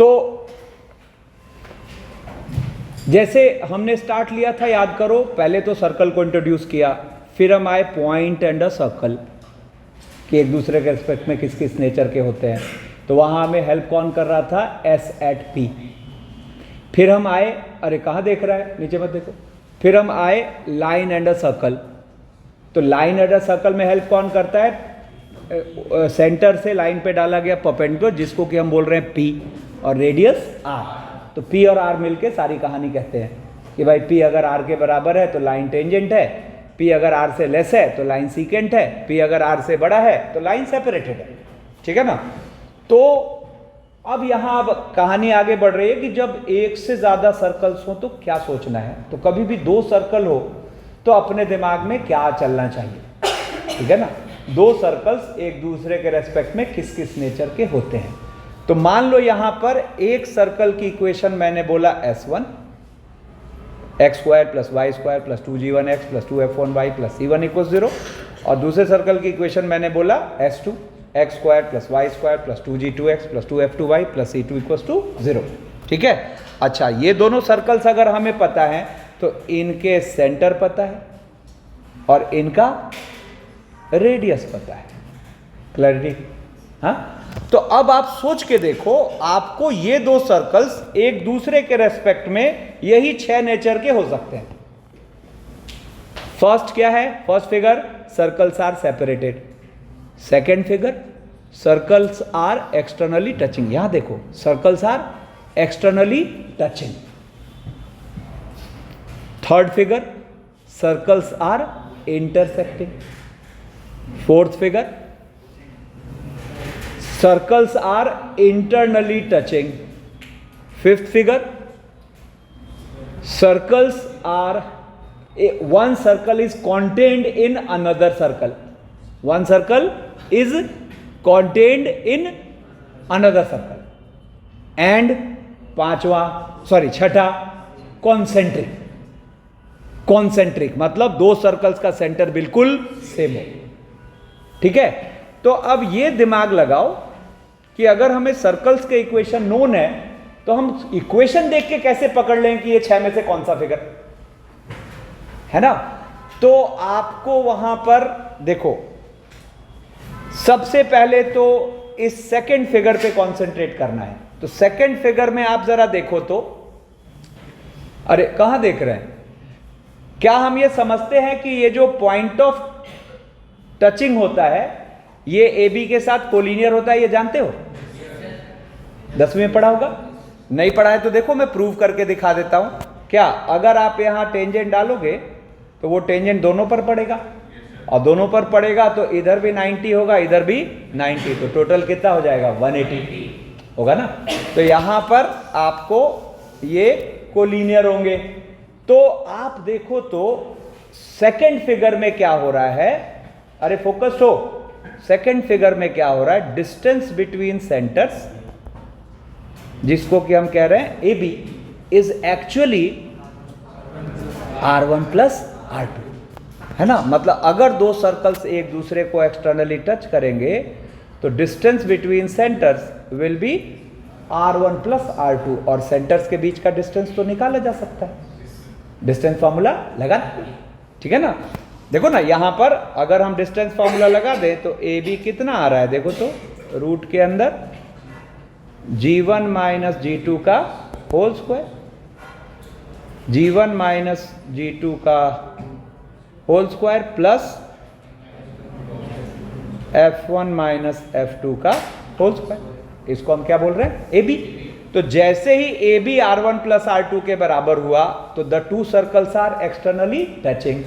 तो जैसे हमने स्टार्ट लिया था, याद करो, पहले तो सर्कल को इंट्रोड्यूस किया, फिर हम आए पॉइंट एंड अ सर्कल कि एक दूसरे के रिस्पेक्ट में किस किस नेचर के होते हैं। तो वहाँ हमें हेल्प कौन कर रहा था? S at P. फिर हम आए, अरे कहाँ देख रहा है, नीचे मत देखो। फिर हम आए लाइन एंड अ सर्कल। तो लाइन एंड अ सर्कल में हेल्प कौन करता है? सेंटर से लाइन पे डाला गया परपेंडिकुलर, जिसको कि हम बोल रहे हैं पी, और रेडियस आर। तो पी और आर मिलके सारी कहानी कहते हैं कि भाई पी अगर आर के बराबर है तो लाइन टेंजेंट है, पी अगर आर से लेस है तो लाइन सीकेंट है, पी अगर आर से बड़ा है तो लाइन सेपरेटेड है। ठीक है ना? तो अब यहाँ अब कहानी आगे बढ़ रही है कि जब एक से ज़्यादा सर्कल्स हो तो क्या सोचना है। तो कभी भी दो सर्कल हो तो अपने दिमाग में क्या चलना चाहिए? ठीक है ना? दो सर्कल्स एक दूसरे के रेस्पेक्ट में किस किस नेचर के होते हैं। तो मान लो यहाँ पर एक सर्कल की इक्वेशन मैंने बोला S1 x² + y² + 2g1x + 2f1y + c1 = 0, और दूसरे सर्कल की इक्वेशन मैंने बोला S2 x² + y² + 2g2x + 2f2y + c2 = 0। ठीक है? अच्छा, ये दोनों सर्कल्स अगर हमें पता है तो इनके सेंटर पता है और इनका रेडियस पता है। क्लैरिटी? हाँ। तो अब आप सोच के देखो, आपको ये दो सर्कल्स एक दूसरे के रेस्पेक्ट में यही 6 नेचर के हो सकते हैं। फर्स्ट क्या है? First figure, circles are separated. Second figure, circles are externally touching. यहां देखो, circles are externally touching. Third figure, circles are intersecting. Fourth figure, circles are internally touching. Fifth figure, circles are one circle is contained in another circle. One circle is contained in another circle. And छठा, concentric. Concentric मतलब दो circles का centre बिल्कुल same हो। ठीक है? तो अब ये दिमाग लगाओ कि अगर हमें सर्कल्स के इक्वेशन नोन है तो हम इक्वेशन देख के कैसे पकड़ लें कि ये 6 में से कौन सा फिगर है ना? तो आपको वहां पर देखो, सबसे पहले तो इस सेकंड फिगर पे कंसंट्रेट करना है। तो सेकंड फिगर में आप जरा देखो तो, अरे कहां देख रहे हैं? क्या हम ये समझते हैं कि ये जो पॉइंट ऑफ टचिंग होता है ये ए बी के साथ कोलिनियर होता है? ये जानते हो? 10वीं में पढ़ा होगा। नहीं पढ़ा है तो देखो, मैं प्रूव करके दिखा देता हूं। क्या अगर आप यहां टेंजेंट डालोगे तो वो टेंजेंट दोनों पर पड़ेगा, और दोनों पर पड़ेगा तो इधर भी 90 होगा, इधर भी 90, तो टोटल कितना हो जाएगा? 180 होगा ना? तो यहां पर आपको ये कोलिनियर होंगे। तो आप देखो तो सेकंड फिगर में क्या हो रहा है? अरे फोकस हो। सेकेंड फिगर में क्या हो रहा है? डिस्टेंस बिटवीन सेंटर्स, जिसको कि हम कह रहे हैं A B, is actually R1 + R2, है ना? मतलब अगर दो सर्कल्स एक दूसरे को एक्सटर्नली टच करेंगे तो distance between centres will be R1 + R2, और सेंटर्स के बीच का डिस्टेंस तो निकाला जा सकता है। डिस्टेंस फॉर्मूला लगा, ठीक है ना? देखो ना, यहां पर अगर हम डिस्टेंस फॉर्मूला लगा दें तो ए बी कितना आ रहा है? देखो तो, रूट के अंदर G1 - G2 का होल स्क्वायर, G1 - G2 का whole square plus F1 - F2 का होल स्क्वायर। इसको हम क्या बोल रहे हैं? A B. तो जैसे ही ए बी R1 + R2 के बराबर हुआ तो the two circles are externally touching.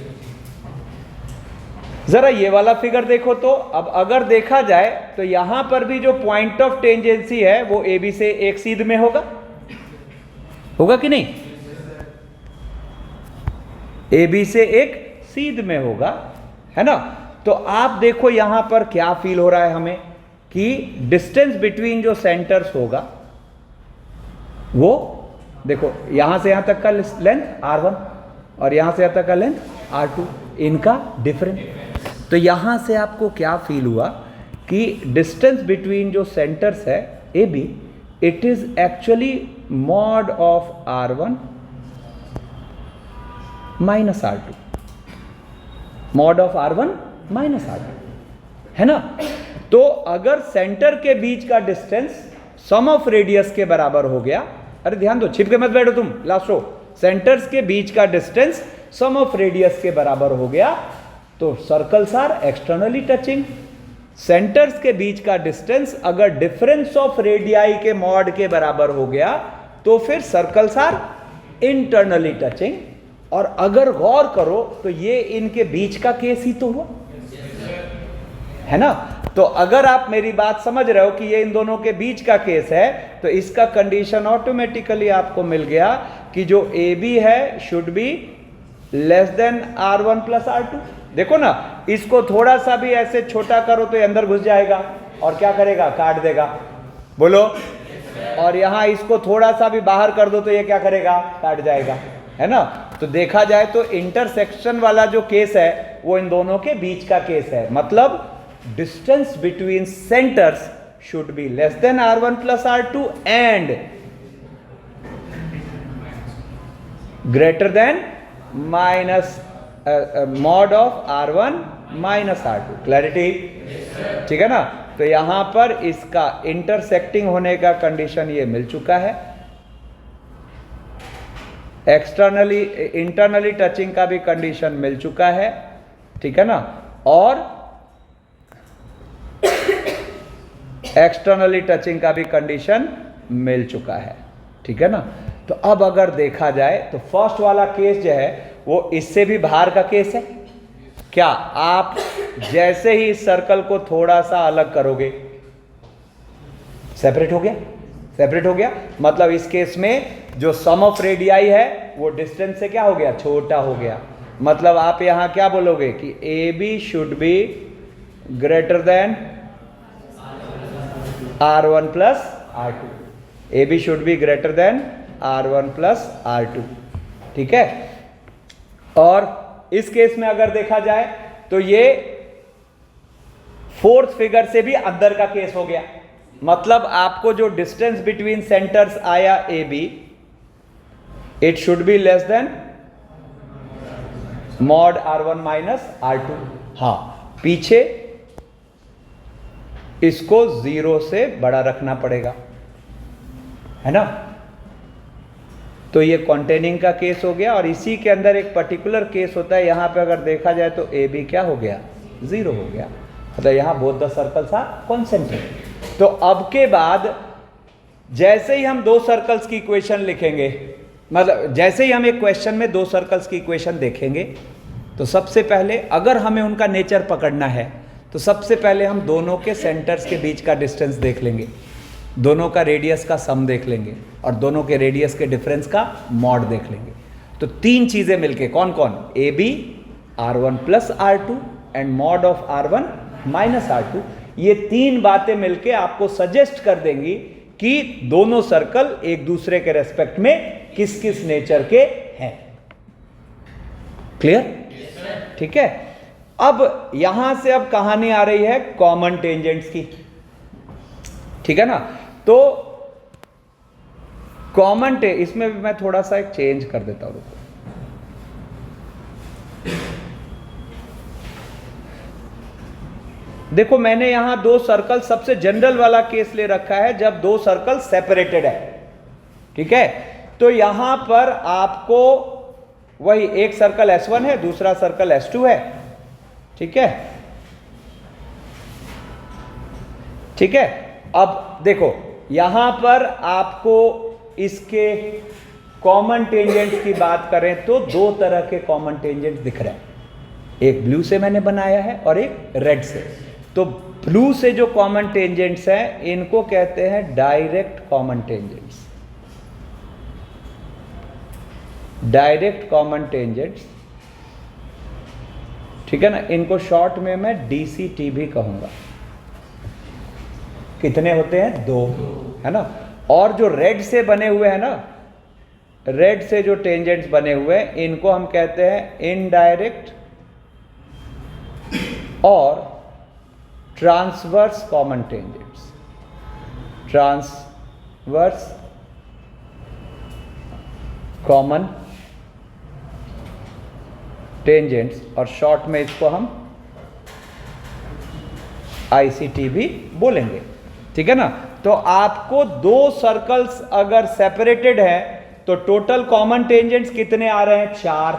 जरा ये वाला फिगर देखो तो, अब अगर देखा जाए तो यहां पर भी जो पॉइंट ऑफ टेंजेंसी है वो ए बी से एक सीध में होगा कि नहीं? ए बी से एक सीध में होगा, है ना? तो आप देखो यहां पर क्या फील हो रहा है हमें कि डिस्टेंस बिटवीन जो सेंटर्स होगा वो देखो, यहां से यहां तक का लेंथ R1 और यहां से यहां तक का लेंथ R2, इनका डिफरेंस। तो यहां से आपको क्या फील हुआ कि डिस्टेंस बिटवीन जो सेंटर्स है A B, it is actually mod of R1 minus R2, mod of R1 minus R2, है ना। तो अगर सेंटर के बीच का डिस्टेंस सम ऑफ रेडियस के बराबर हो गया, अरे ध्यान दो, छिप के मत बैठो तुम, लास्ट रो, सेंटर्स के बीच का डिस्टेंस सम ऑफ रेडियस के बराबर हो गया तो circles are externally touching. Centres के बीच का डिस्टेंस अगर डिफरेंस ऑफ रेडियाई के मॉड के बराबर हो गया तो फिर सर्कल्स आर इंटरनली टचिंग। और अगर गौर करो तो ये इनके बीच का केस ही तो हुआ, है ना। तो अगर आप मेरी बात समझ रहे हो कि ये इन दोनों के बीच का केस है, तो इसका कंडीशन ऑटोमेटिकली आपको मिल गया कि जो AB है should be less than R1 plus R2। देखो ना, इसको थोड़ा सा भी ऐसे छोटा करो तो ये अंदर घुस जाएगा और क्या करेगा, काट देगा, बोलो। और यहां इसको थोड़ा सा भी बाहर कर दो तो ये क्या करेगा, काट जाएगा, है ना। तो देखा जाए तो इंटरसेक्शन वाला जो केस है वो इन दोनों के बीच का केस है। मतलब distance between centres should be less than R1 plus R2 and greater than minus mod of R1 minus R2। Clarity, ठीक है ना। तो यहां पर इसका इंटरसेक्टिंग होने का कंडीशन ये मिल चुका है, एक्सटर्नली इंटरनली टचिंग का भी कंडीशन मिल चुका है, ठीक है ना, और एक्सटर्नली टचिंग का भी कंडीशन मिल चुका है, ठीक है ना। तो अब अगर देखा जाए तो फर्स्ट वाला केस जो है वो इससे भी बाहर का केस है। क्या आप जैसे ही इस सर्कल को थोड़ा सा अलग करोगे, सेपरेट हो गया, सेपरेट हो गया। मतलब इस केस में जो सम ऑफ रेडियाई है वो डिस्टेंस से क्या हो गया, छोटा हो गया। मतलब आप यहां क्या बोलोगे कि AB should be greater than R1 plus R2, AB should be greater than R1 plus R2, ठीक है। और इस केस में अगर देखा जाए तो ये फोर्थ फिगर से भी अंदर का केस हो गया। मतलब आपको जो डिस्टेंस बिटवीन सेंटर्स आया AB, it should be less than mod R1 minus R2। हाँ, पीछे इसको 0 से बड़ा रखना पड़ेगा, है ना। तो ये कॉन्टेनिंग का केस हो गया। और इसी के अंदर एक पर्टिकुलर केस होता है, यहां पे अगर देखा जाए तो AB क्या हो गया, 0 हो गया। मतलब यहां both the circles are concentric. तो अब के बाद जैसे ही हम दो सर्कल्स की इक्वेशन लिखेंगे, मतलब जैसे ही हम एक क्वेश्चन में दो सर्कल्स की इक्वेशन देखेंगे, तो सबसे पहले अगर हमें उनका नेचर पकड़ना है तो सबसे पहले हम दोनों के सेंटर्स के बीच का डिस्टेंस देख लेंगे, दोनों का रेडियस का सम देख लेंगे और दोनों के रेडियस के डिफरेंस का मॉड देख लेंगे। तो तीन चीजें मिलके, कौन कौन, AB R1 plus R2 and mod of R1 minus R2, ये तीन बातें मिलके आपको सजेस्ट कर देंगी कि दोनों सर्कल एक दूसरे के रेस्पेक्ट में किस किस नेचर के हैं। क्लियर? ठीक है। अब यहां से अब कहानी आ रही है कॉमन टेंजेंट्स की, ठीक है ना। तो कॉमन इसमें भी मैं थोड़ा सा एक चेंज कर देता हूं, रुको। देखो मैंने यहां दो सर्कल, सबसे जनरल वाला केस ले रखा है जब दो सर्कल सेपरेटेड है, ठीक है। तो यहां पर आपको वही एक सर्कल S1 है, दूसरा सर्कल S2 है, ठीक है, ठीक है। अब देखो यहां पर आपको इसके कॉमन टेंजेंट्स की बात करें तो दो तरह के कॉमन टेंजेंट्स दिख रहे हैं, एक ब्लू से मैंने बनाया है और एक रेड से। तो ब्लू से जो कॉमन टेंजेंट्स हैं इनको कहते हैं direct common tangents, direct common tangents, ठीक है ना। इनको शॉर्ट में मैं DCT भी कहूंगा। कितने होते हैं, दो, है ना। और जो रेड से बने हुए हैं ना, रेड से जो टेंजेंट्स बने हुए हैं इनको हम कहते हैं इनडायरेक्ट और transverse common tangents, verse common tangents, और शॉर्ट में इसको हम ICT भी बोलेंगे, ठीक है ना। तो आपको दो सर्कल्स अगर सेपरेटेड है तो टोटल कॉमन टेंजेंट्स कितने आ रहे हैं? 4।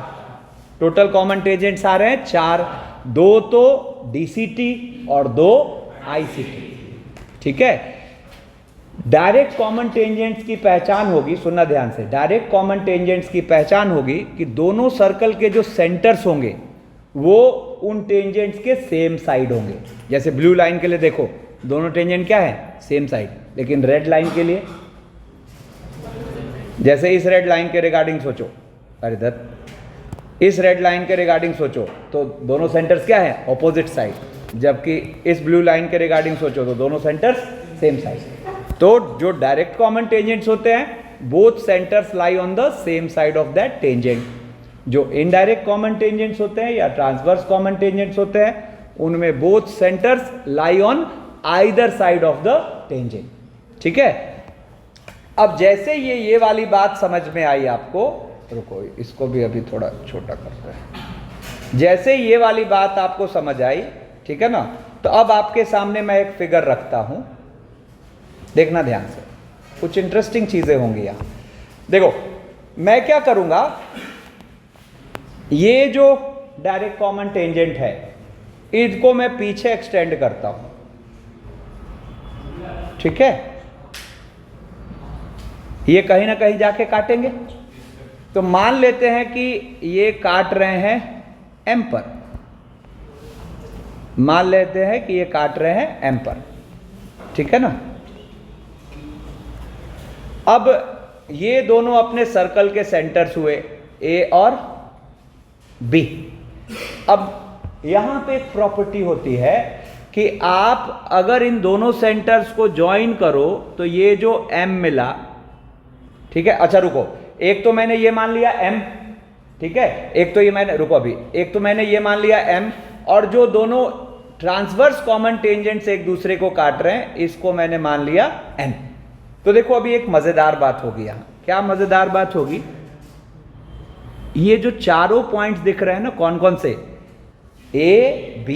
टोटल कॉमन टेंजेंट्स आ रहे हैं 4, 2 तो DCT और 2 ICT, ठीक है। डायरेक्ट कॉमन टेंजेंट्स की पहचान होगी, सुनना ध्यान से, डायरेक्ट कॉमन टेंजेंट्स की पहचान होगी कि दोनों सर्कल के जो सेंटर्स होंगे वो उन टेंजेंट्स के सेम साइड होंगे। जैसे ब्लू लाइन के लिए देखो दोनों टेंजेंट क्या है? Same side. लेकिन रेड लाइन के लिए, जैसे इस रेड लाइन के रिगार्डिंग सोचो, अरे दत्त, इस रेड लाइन के रिगार्डिंग सोचो तो दोनों सेंटर्स क्या है? Opposite side. जबकि इस ब्लू लाइन के रिगार्डिंग सोचो तो दोनों सेंटर्स सेम साइड। तो जो डायरेक्ट कॉमन टेंजेंट्स होते हैं both centres lie on the same side of that tangent. जो इनडायरेक्ट कॉमन टेंजेंट्स होते हैं या ट्रांसवर्स कॉमन टेंजेंट्स होते हैं उनमें both centres lie on either side of the tangent, ठीक है। अब जैसे ये वाली बात समझ में आई आपको, रुको इसको भी अभी थोड़ा छोटा करते हैं। जैसे ये वाली बात आपको समझ आई, ठीक है ना, तो अब आपके सामने मैं एक फिगर रखता हूं, देखना ध्यान से, कुछ इंटरेस्टिंग चीजें होंगी यहां। देखो मैं क्या करूंगा, ये जो डायरेक्ट कॉमन टेंजेंट है इसको मैं पीछे एक्सटेंड करता हूं, ठीक है। ये कहीं ना कहीं जाके काटेंगे, तो मान लेते हैं कि ये काट रहे हैं M पर, मान लेते हैं कि ये काट रहे हैं M पर, ठीक है ना। अब ये दोनों अपने सर्कल के सेंटर्स हुए A और B। अब यहां पे एक प्रॉपर्टी होती है कि आप अगर इन दोनों सेंटर्स को ज्वाइन करो तो ये जो M मिला, ठीक है। अच्छा रुको, एक तो मैंने ये मान लिया M, ठीक है, एक तो ये मैंने, रुको अभी, एक तो मैंने ये मान लिया M, और जो दोनों ट्रांसवर्स कॉमन टेंजेंट्स एक दूसरे को काट रहे हैं इसको मैंने मान लिया N। तो देखो अभी एक मजेदार बात होगी यहां। क्या मजेदार बात होगी? ये जो चारों पॉइंट्स दिख रहे हैं ना, कौन कौन से? A, B,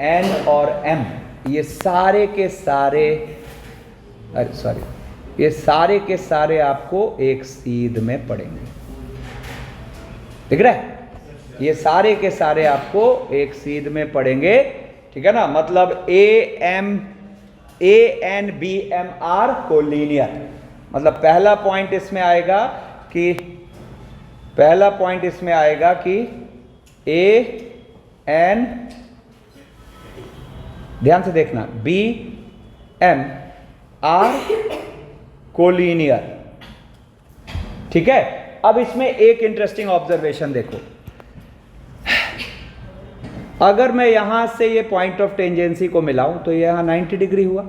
N और M, ये सारे के सारे, अरे सॉरी, ये सारे के सारे आपको एक सीध में पड़ेंगे, दिख रहा है? ये सारे के सारे आपको एक सीध में पड़ेंगे, ठीक है ना। मतलब A, N, B, M are collinear. मतलब पहला पॉइंट इसमें आएगा कि A, N, ध्यान से देखना, B, M आर कोलिनियर, ठीक है। अब इसमें एक इंटरेस्टिंग ऑब्जर्वेशन देखो, अगर मैं यहां से ये पॉइंट ऑफ टेंजेंसी को मिलाऊं तो यहां 90 डिग्री हुआ,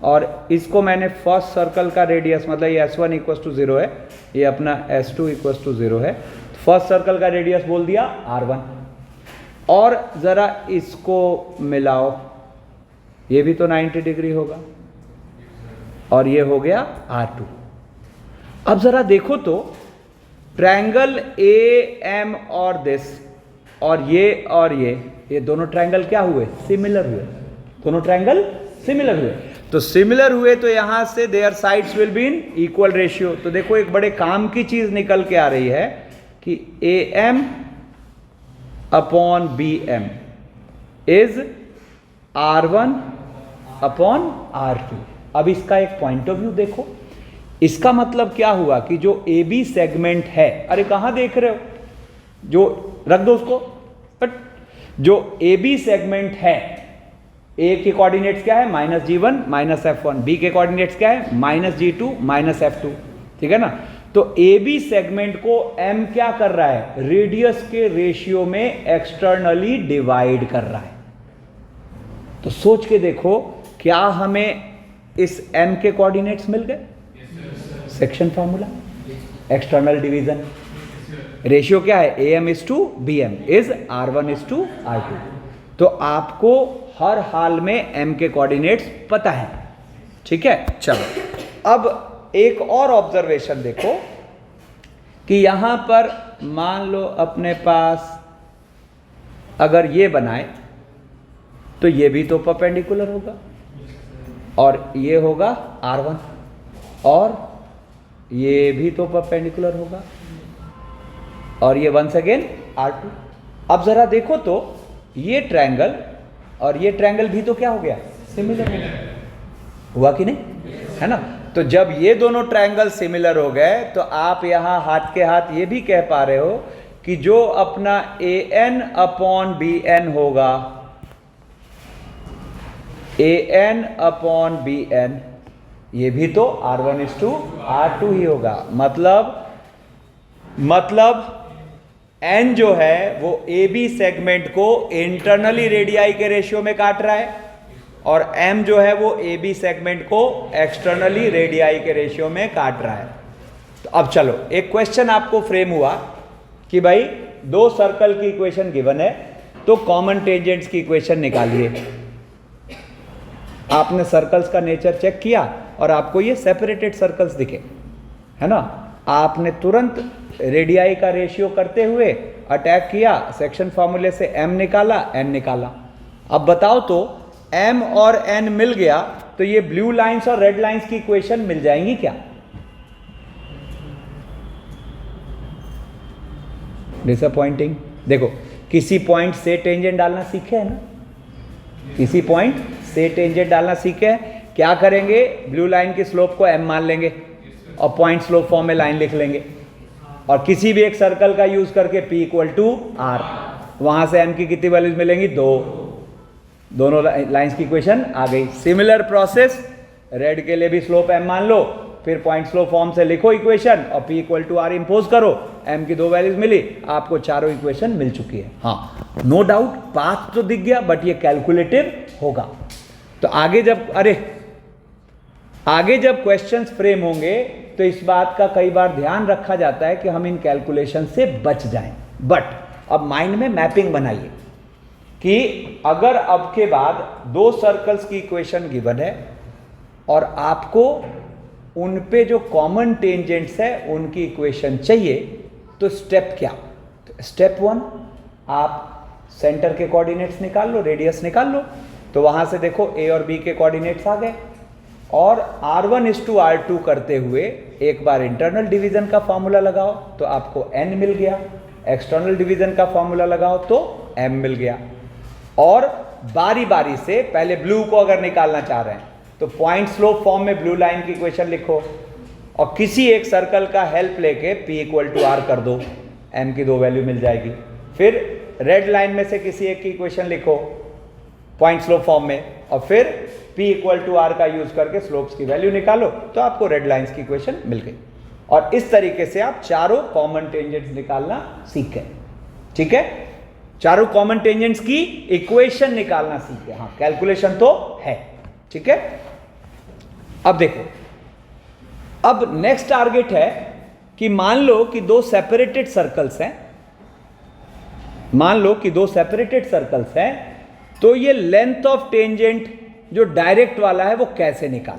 और इसको मैंने फर्स्ट सर्कल का रेडियस, मतलब ये S1 इक्वल टू 0 है, ये अपना S2 इक्वल टू 0 है, फर्स्ट सर्कल का रेडियस बोल दिया R1। और जरा इसको मिलाओ, ये भी तो 90 डिग्री होगा, और ये हो गया R2। अब जरा देखो तो ट्रायंगल AM और दिस और ये दोनों ट्रायंगल क्या हुए? सिमिलर हुए। दोनों ट्रायंगल सिमिलर हुए, तो सिमिलर हुए तो यहां से there sides will be in equal ratio. तो देखो एक बड़े काम की चीज निकल के आ रही है कि AM upon BM is R1 upon R2। अब इसका एक पॉइंट ऑफ व्यू देखो, इसका मतलब क्या हुआ कि जो AB सेगमेंट है, अरे कहां देख रहे हो, जो रख दो उसको, बट जो AB सेगमेंट है, A के कोऑर्डिनेट्स क्या है? -G1 -F1, B के कोऑर्डिनेट्स क्या है? -G2 -F2, ठीक है ना। तो AB सेगमेंट को M क्या कर रहा है? रेडियस के रेशियो में एक्सटर्नली डिवाइड कर रहा है। तो सोच के देखो, क्या हमें इस M के कोऑर्डिनेट्स मिल गए? Section formula, external division, ratio क्या है? AM is to BM is R1 is to R2। तो आपको हर हाल में M के कोऑर्डिनेट्स पता है, ठीक है। चलो अब एक और ऑब्जर्वेशन देखो कि यहां पर मान लो अपने पास अगर ये बनाए तो ये भी तो परपेंडिकुलर होगा और ये होगा R1 और ये भी तो परपेंडिकुलर होगा और ये वंस अगेन R2। अब जरा देखो तो ये ट्रायंगल और ये ट्रायंगल भी तो क्या हो गया, सिमिलर हुआ कि नहीं, है ना। तो जब ये दोनों ट्रायंगल सिमिलर हो गए तो आप यहां हाथ के हाथ ये भी कह पा रहे हो कि जो अपना AN अपॉन BN होगा, AN अपॉन BN ये भी तो R1:R2 ही होगा। मतलब N जो है वो AB सेगमेंट को इंटरनली रेडियाई के रेशियो में काट रहा है और M जो है वो AB सेगमेंट को एक्सटर्नली रेडियाई के रेशियो में काट रहा है। तो अब चलो एक क्वेश्चन आपको फ्रेम हुआ कि भाई दो सर्कल की इक्वेशन गिवन है तो कॉमन टेंजेंट्स की इक्वेशन निकालिए। आपने सर्कल्स का नेचर चेक किया और आपको ये सेपरेटेड सर्कल्स दिखे, है ना। आपने तुरंत रेडियाई का रेशियो करते हुए अटैक किया, सेक्शन फॉर्मूले से M निकाला, N निकाला। अब बताओ तो M और N मिल गया तो ये ब्लू लाइंस और रेड लाइंस की इक्वेशन मिल जाएंगी क्या? डिसअपॉइंटिंग। देखो किसी पॉइंट से टेंजेंट डालना सीखे है ना, किसी पॉइंट से टेंजेंट डालना सीखे हैं। क्या करेंगे, ब्लू लाइन की स्लोप को M मान लेंगे और पॉइंट स्लोप फॉर्म में लाइन लिख लेंगे और किसी भी एक सर्कल का यूज करके P = R, वहां से M की कितनी वैल्यूज मिलेंगी, 2। दोनों लाइंस की इक्वेशन आ गई। सिमिलर प्रोसेस रेड के लिए भी स्लोप M मान लो, फिर पॉइंट स्लोप फॉर्म से लिखो इक्वेशन और P = R इंपोज करो, M की 2 वैल्यूज मिली, आपको चारों इक्वेशन मिल चुकी है। हाँ, नो डाउट पाथ तो दिख गया बट ये कैलकुलेटिव होगा। तो आगे जब क्वेश्चंस फ्रेम होंगे तो इस बात का कई बार ध्यान रखा जाता है कि हम इन कैलकुलेशन से बच जाएं। बट अब माइंड में मैपिंग बनाइए कि अगर अब के बाद दो सर्कल्स की इक्वेशन गिवन है और आपको उन पे जो कॉमन टेंजेंट्स है उनकी इक्वेशन चाहिए तो स्टेप क्या। तो स्टेप 1, आप सेंटर के कोऑर्डिनेट्स निकाल लो, रेडियस निकाल लो। तो वहां से देखो A और B के कोऑर्डिनेट्स आ गए और R1:R2 करते हुए एक बार इंटरनल डिवीजन का फॉर्मूला लगाओ तो आपको N मिल गया, एक्सटर्नल डिवीजन का फॉर्मूला लगाओ तो M मिल गया। और बारी बारी से पहले ब्लू को अगर निकालना चाह रहे हैं तो पॉइंट स्लोप फॉर्म में ब्लू लाइन की इक्वेशन लिखो और किसी एक सर्कल का हेल्प लेके P = R कर दो, M की 2 वैल्यू मिल जाएगी। फिर रेड लाइन में से किसी एक की इक्वेशन लिखो पॉइंट स्लोप फॉर्म में और फिर P = R का यूज करके स्लोप्स की वैल्यू निकालो तो आपको रेड लाइंस की इक्वेशन मिल गई। और इस तरीके से आप चारों कॉमन टेंजेंट्स निकालना सीख गए। ठीक है, चारों कॉमन टेंजेंट्स की इक्वेशन निकालना सीख गए। हाँ, कैलकुलेशन तो है। ठीक है, अब देखो, अब नेक्स्ट टारगेट है कि मान लो कि दो सेपरेटेड सर्कल्स हैं, मान लो कि दो सेपरेटेड सर्कल्स हैं तो ये लेंथ ऑफ टेंजेंट जो डायरेक्ट वाला है वो कैसे निकाल।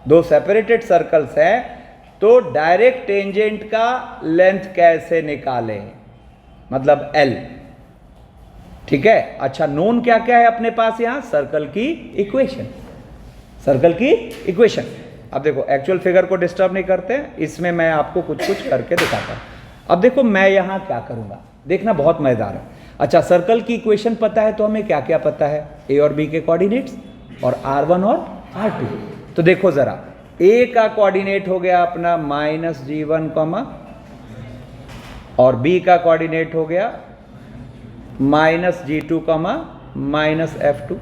दो सेपरेटेड सर्कल्स हैं तो डायरेक्ट टेंजेंट का लेंथ कैसे निकाले, मतलब L। ठीक है, अच्छा नोन क्या क्या है अपने पास यहां, सर्कल की इक्वेशन, सर्कल की इक्वेशन। अब देखो एक्चुअल फिगर को डिस्टर्ब नहीं करते हैं, इसमें मैं आपको कुछ कुछ करके दिखाता हूं। अब देखो मैं यहां क्या करूंगा, देखना बहुत मजेदार है। अच्छा, सर्कल की इक्वेशन पता है तो हमें क्या क्या पता है, A और B के कोऑर्डिनेट्स और R1 और R2। तो देखो जरा, A का कोऑर्डिनेट हो गया अपना -G1, और B का कोऑर्डिनेट हो गया -G2, -F2।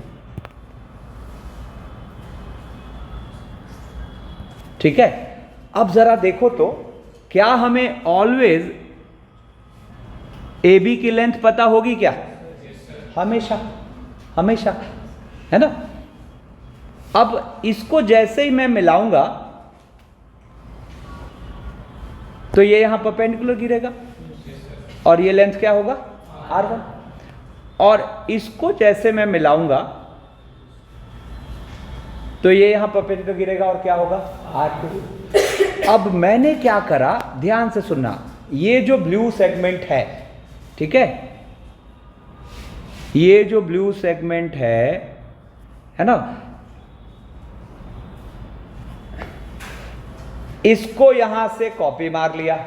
ठीक है, अब जरा देखो तो क्या हमें ऑलवेज AB की लेंथ पता होगी क्या? हमेशा, हमेशा, है ना। अब इसको जैसे ही मैं मिलाऊंगा तो ये यहां परपेंडिकुलर गिरेगा और ये लेंथ क्या होगा, R1। और इसको जैसे मैं मिलाऊंगा तो ये यहाँ परपेंडिकुलर गिरेगा और क्या होगा R2। अब मैंने क्या करा, ध्यान से सुनना, ये जो ब्लू सेगमेंट है, ठीक है, ये जो ब्लू सेगमेंट है ना, इसको यहां से कॉपी मार लिया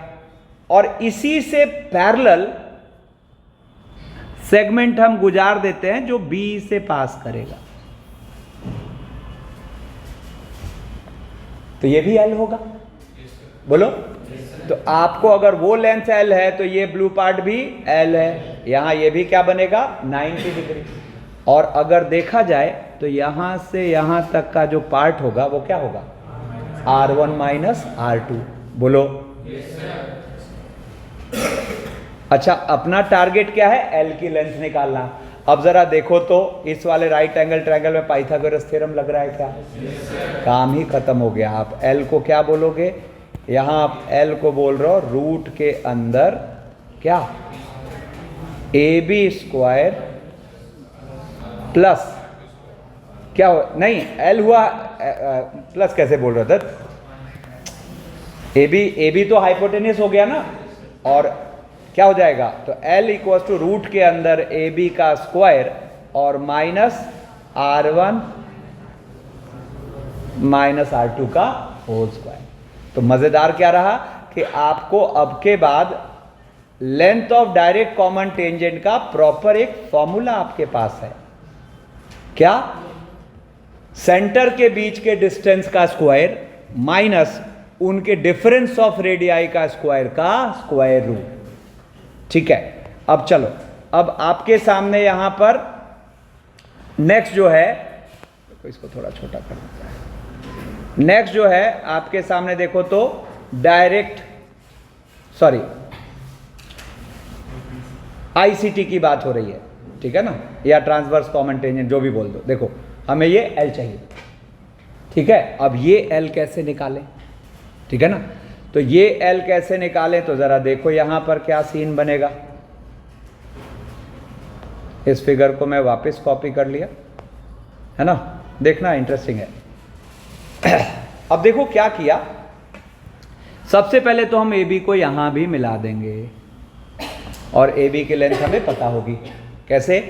और इसी से पैरेलल सेगमेंट हम गुजार देते हैं जो बी से पास करेगा, तो ये भी एल होगा, बोलो। तो आपको अगर वो लेंथ एल है तो ये ब्लू पार्ट भी एल है, यहां ये भी क्या बनेगा 90 डिग्री। और अगर देखा जाए तो यहां से यहां तक का जो पार्ट होगा वो क्या होगा R1 माइनस R2, बोलो। अच्छा, अपना टारगेट क्या है, एल की लेंथ निकालना। अब जरा देखो तो इस वाले राइट एंगल ट्रायंगल में पाइथागोरस थ्योरम लग रहा है क्या, काम ही खत्म हो गया। आप एल को क्या बोलोगे, यहां आप एल को बोल रहे हो रूट के अंदर क्या AB स्क्वायर प्लस क्या हो, नहीं एल हुआ प्लस कैसे बोल रहे थे, AB तो हाइपोटेन्यूस हो गया ना, और क्या हो जाएगा, तो L इक्वल टू रूट के अंदर AB का स्क्वायर और माइनस R1 माइनस R2 का होल स्क्वायर। तो मजेदार क्या रहा कि आपको अब के बाद length of direct common tangent का प्रॉपर एक फॉर्मूला आपके पास है, क्या, सेंटर के बीच के डिस्टेंस का स्क्वायर माइनस उनके डिफरेंस ऑफ रेडियाई का स्क्वायर रूट। ठीक है, अब चलो, अब आपके सामने यहां पर नेक्स्ट जो है, तो इसको थोड़ा छोटा कर देता है, नेक्स्ट जो है आपके सामने देखो तो डायरेक्ट ICT की बात हो रही है, ठीक है ना, या ट्रांसवर्स कॉमन टेंजेंट जो भी बोल दो। देखो हमें ये L चाहिए, ठीक है। अब ये L कैसे निकालें, ठीक है ना, तो ये L कैसे निकालें, तो जरा देखो यहां पर क्या सीन बनेगा। इस फिगर को मैं वापस कॉपी कर लिया है ना, देखना इंटरेस्टिंग है। अब देखो क्या किया, सबसे पहले तो हम AB को यहां भी मिला देंगे और AB की लेंथ हमें पता होगी, कैसे,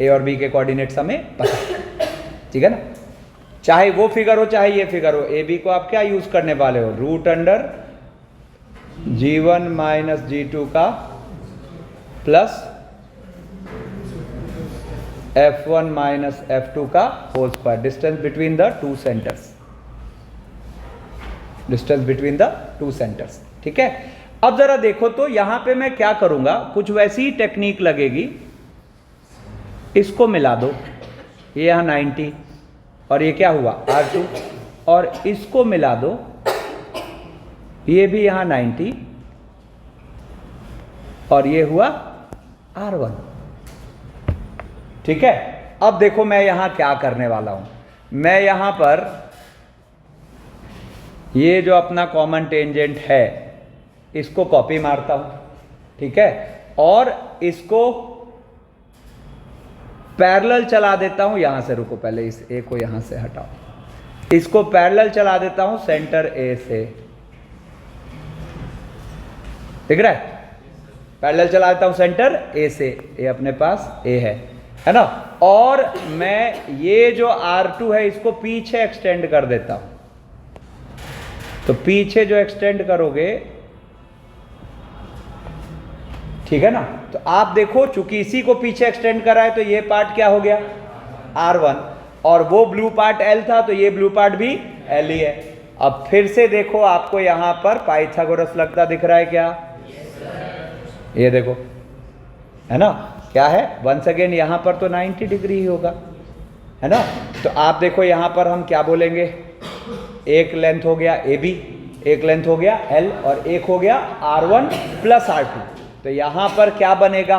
A और B के कोऑर्डिनेट्स हमें पता, ठीक है ना, चाहे वो फिगर हो चाहे ये फिगर हो। AB को आप क्या यूज करने वाले हो, root under G1 minus G2 का प्लस F1 माइनस F2 का whole square, distance between the two centres, distance between the two centres, ठीक है। अब जरा देखो तो यहां पे मैं क्या करूंगा, कुछ वैसी टेक्निक लगेगी, इसको मिला दो, ये यहां 90 और ये क्या हुआ R2, और इसको मिला दो, ये भी यहां 90 और ये हुआ R1, ठीक है। अब देखो मैं यहां क्या करने वाला हूं, मैं यहां पर ये जो अपना कॉमन टेंजेंट है इसको कॉपी मारता हूं, ठीक है, और इसको पैरेलल चला देता हूं, यहां से रुको, पहले इस A को यहां से हटाओ, इसको पैरेलल चला देता हूं सेंटर A से, दिख रहा है, पैरेलल चला देता हूं सेंटर A से, ये अपने पास A है ना, और मैं ये जो R2 है इसको पीछे एक्सटेंड कर देता हूं। तो पीछे जो एक्सटेंड करोगे, ठीक है ना, तो आप देखो चूंकि इसी को पीछे एक्सटेंड करा है तो ये पार्ट क्या हो गया R1, और वो ब्लू पार्ट L था तो ये ब्लू पार्ट भी L ही है। अब फिर से देखो आपको यहां पर पाइथागोरस लगता दिख रहा है क्या, ये देखो, है ना, क्या है, वंस अगेन यहां पर तो 90 डिग्री ही होगा, है ना। तो आप देखो यहां पर हम क्या बोलेंगे, एक लेंथ हो गया AB, एक लेंथ हो गया L और एक हो गया R1 प्लस R2। तो यहां पर क्या बनेगा,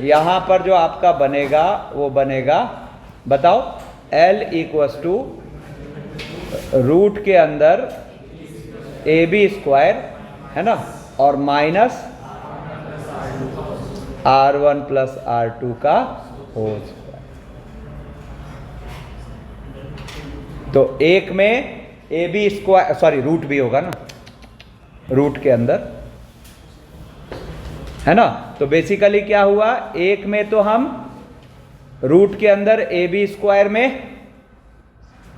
यहां पर जो आपका बनेगा वो बनेगा, बताओ, L इक्वल्स टू रूट के अंदर AB स्क्वायर, है ना, और माइनस R1 प्लस R2 का होल स्क्वायर। तो एक में A B square, sorry root भी होगा ना, रूट के अंदर, है ना। तो बेसिकली क्या हुआ, एक में तो हम रूट के अंदर ए बी स्क्वायर में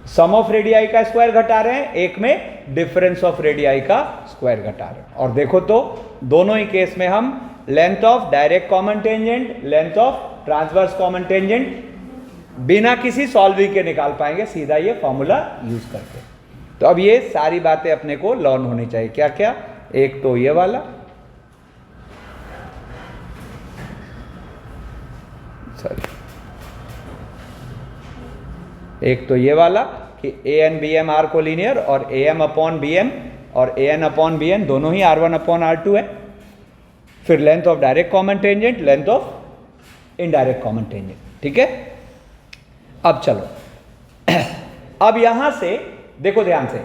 सम ऑफ रेडियाई का स्क्वायर घटा रहे हैं, एक में डिफरेंस ऑफ रेडियाई का स्क्वायर घटा रहे हैं। और देखो तो दोनों ही केस में हम length of direct common tangent, length of transverse common tangent बिना किसी सॉल्विंग के निकाल पाएंगे, सीधा ये फॉर्मूला यूज करके। तो अब ये सारी बातें अपने को लर्न होनी चाहिए। क्या क्या, एक तो ये वाला, सॉरी, एक तो ये वाला कि A N B M are collinear और A M upon B M और A N upon B N दोनों ही R1 अपॉन R2 है। फिर length of direct common tangent, length of indirect common tangent, ठीक है। अब चलो अब यहां से देखो ध्यान से,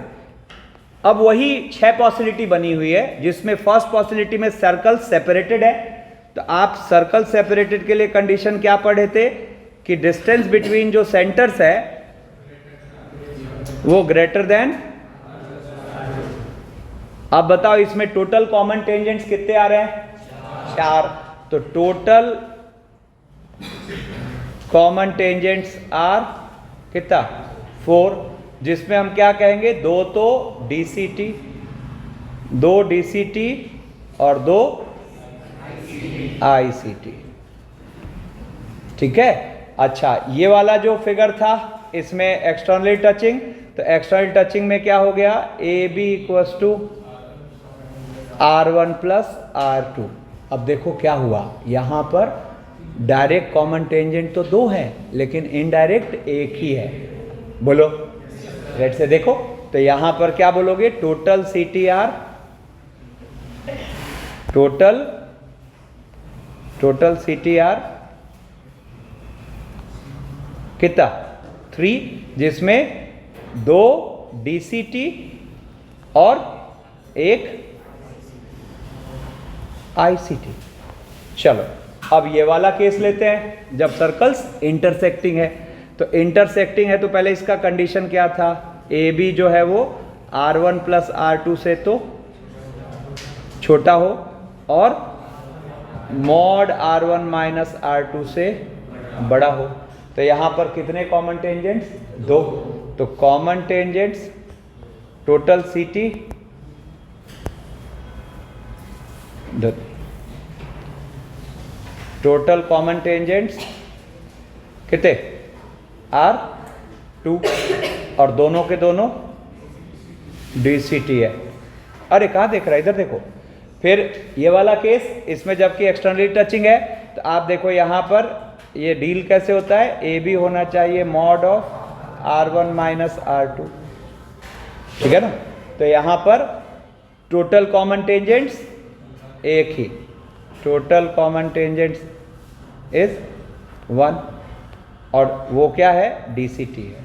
अब वही 6 पॉसिबिलिटी बनी हुई है जिसमें फर्स्ट पॉसिबिलिटी में सर्कल सेपरेटेड है। तो आप सर्कल सेपरेटेड के लिए कंडीशन क्या पढ़े थे कि डिस्टेंस बिटवीन जो सेंटर्स है वो ग्रेटर देन, अब बताओ इसमें टोटल कॉमन टेंजेंट्स कितने आ रहे हैं, 4। तो टोटल कॉमन टेंजेंट्स आर कितना, 4, जिसमें हम क्या कहेंगे, 2 तो DCT, 2 DCT और 2 ICT, ठीक है। अच्छा, ये वाला जो फिगर था इसमें एक्सटर्नली टचिंग, तो एक्सटर्नल टचिंग में क्या हो गया, A B equals to R1 plus R2। अब देखो क्या हुआ, यहां पर डायरेक्ट कॉमन टेंजेंट तो 2 है लेकिन इनडायरेक्ट एक ही है। बोलो रेड से देखो, तो यहां पर क्या बोलोगे, टोटल CTR, टोटल CTR कितना, 3, जिसमें 2 DCT और 1 ICT। चलो अब ये वाला केस लेते हैं जब सर्कल्स इंटरसेक्टिंग है। तो इंटरसेक्टिंग है तो पहले इसका कंडीशन क्या था, ए बी जो है वो R1 प्लस R2 से तो छोटा हो और मॉड R1 माइनस R2 से बड़ा हो। तो यहां पर कितने कॉमन टेंजेंट्स, 2। तो common tangents total CT, total common tangents कितने, R2 और दोनों के दोनों DCT है। अरे कहाँ देख रहा है, इधर देखो। फिर ये वाला केस, इसमें जबकि एक्सटर्नली टचिंग है तो आप देखो यहाँ पर ये डील कैसे होता है, ए बी होना चाहिए mod of R1 minus R2, ठीक है ना। तो यहाँ पर टोटल कॉमन टेंजेंट्स एक ही, टोटल कॉमन टेंजेंट्स इज 1 और वो क्या है, DCT है।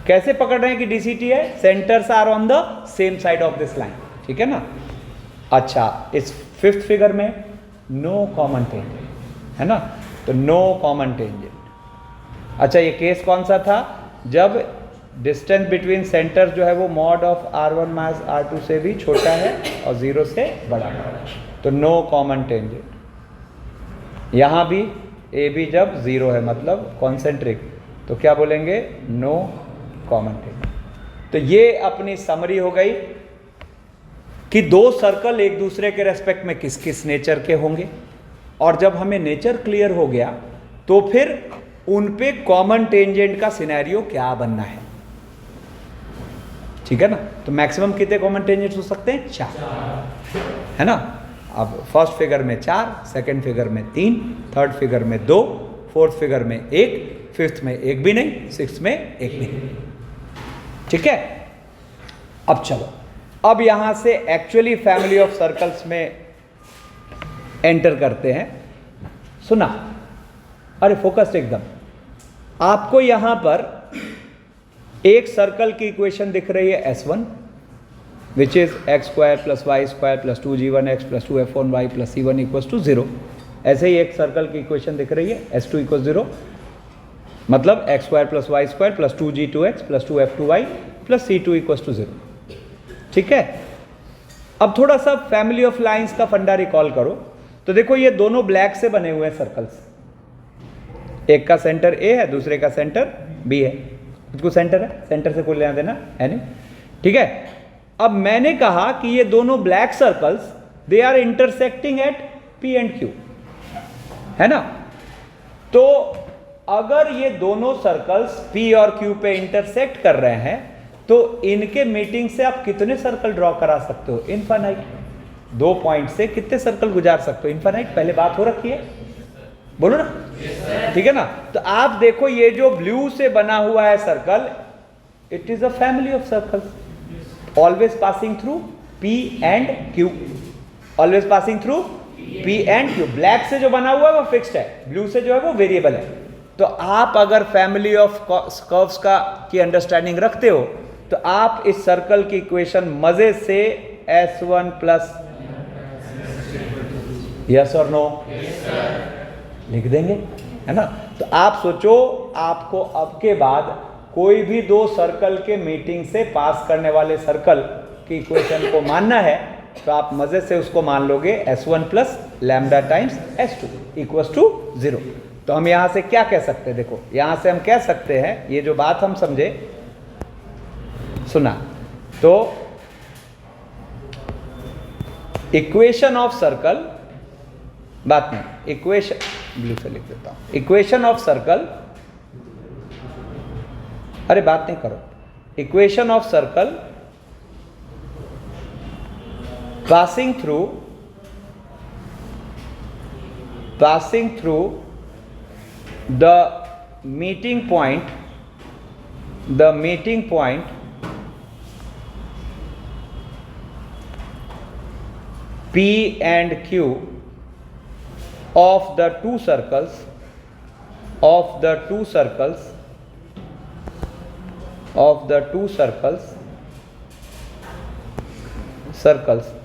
कैसे पकड़ रहे हैं कि DCT है, centres are on the same side of this line, ठीक है ना। अच्छा, इस 5th फिगर में नो कॉमन टेंजेंट है ना, तो नो कॉमन टेंजेंट। अच्छा, ये केस कौन सा था, जब डिस्टेंस बिटवीन सेंटर्स जो है वो mod of R1 minus R2 से भी छोटा है और 0 से बड़ा है, तो नो कॉमन टेंजेंट। यहाँ भी ए बी जब 0 है मतलब कॉन्सेंट्रिक, तो क्या बोलेंगे, नो कॉमन टेंजेंट। तो ये अपनी समरी हो गई कि 2 सर्कल एक दूसरे के रेस्पेक्ट में किस किस नेचर के होंगे। और जब हमें नेचर क्लियर हो गया तो फिर उन पे कॉमन टेंजेंट का सिनेरियो क्या बनना है, ठीक है ना। तो मैक्सिमम कितने कॉमन टेंजेंट्स हो सकते हैं, 4, है ना। अब फर्स्ट फिगर में 4, सेकंड फिगर में 3, थर्ड फिगर में 2, फोर्थ फिगर में 1, फिफ्थ में 1 भी नहीं, सिक्स्थ में 1 भी नहीं, ठीक है। अब चलो, अब यहां से एक्चुअली फैमिली ऑफ सर्कल्स में एंटर करते हैं। सुना, अरे फोकस एकदम। आपको यहां पर एक सर्कल की इक्वेशन दिख रही है S1 which is x square plus Y square plus 2g1x plus 2f1y plus c1 equals to 0। ऐसे ही एक सर्कल की इक्वेशन दिख रही है S2 इक्वल 0, मतलब X square plus Y square plus 2g2x plus 2f2y plus c2 equals to 0। ठीक है, अब थोड़ा सा फैमिली ऑफ लाइंस का फंडा रिकॉल करो। तो देखो ये दोनों ब्लैक से बने हुए हैं सर्कल्स, एक का सेंटर ए है, दूसरे का सेंटर बी है। इसको सेंटर है, सेंटर से कोई लेना देना है नहीं। ठीक है, अब मैंने कहा कि ये दोनों black circles they are intersecting at P and Q, है ना। तो अगर ये दोनों सर्कल्स पी और क्यू पे इंटरसेक्ट कर रहे हैं तो इनके मीटिंग से आप कितने सर्कल ड्रॉ करा सकते हो? इनफाइनाइट। 2 पॉइंट से कितने सर्कल गुजार सकते हो? इनफाइनाइट। पहले बात हो रखी है, बोलो ना। ठीक है ना। तो आप देखो ये जो ब्लू से बना हुआ है circle, it is a family of circles always passing through P and Q, always passing through P and Q. Black से जो बना हुआ है वो फिक्स्ड है, ब्लू से जो है वो वेरिएबल है। तो आप अगर फैमिली ऑफ कर्व्स का की अंडरस्टैंडिंग रखते हो तो आप इस सर्कल की इक्वेशन मजे से S1 प्लस यस और नो लिख देंगे, है ना। तो आप सोचो, आपको अब के बाद कोई भी दो सर्कल के मीटिंग से पास करने वाले सर्कल की इक्वेशन को मानना है तो आप मजे से उसको मान लोगे S1 plus lambda times S2 equals to 0। तो हम यहां से क्या कह सकते हैं? देखो यहां से हम कह सकते हैं, ये जो बात हम समझे, सुना, तो इक्वेशन ऑफ सर्कल, बात नहीं, इक्वेशन ब्लू से लिख देता हूं, इक्वेशन ऑफ सर्कल, अरे बात नहीं करो, equation of circle passing through the meeting point P and Q of the two circles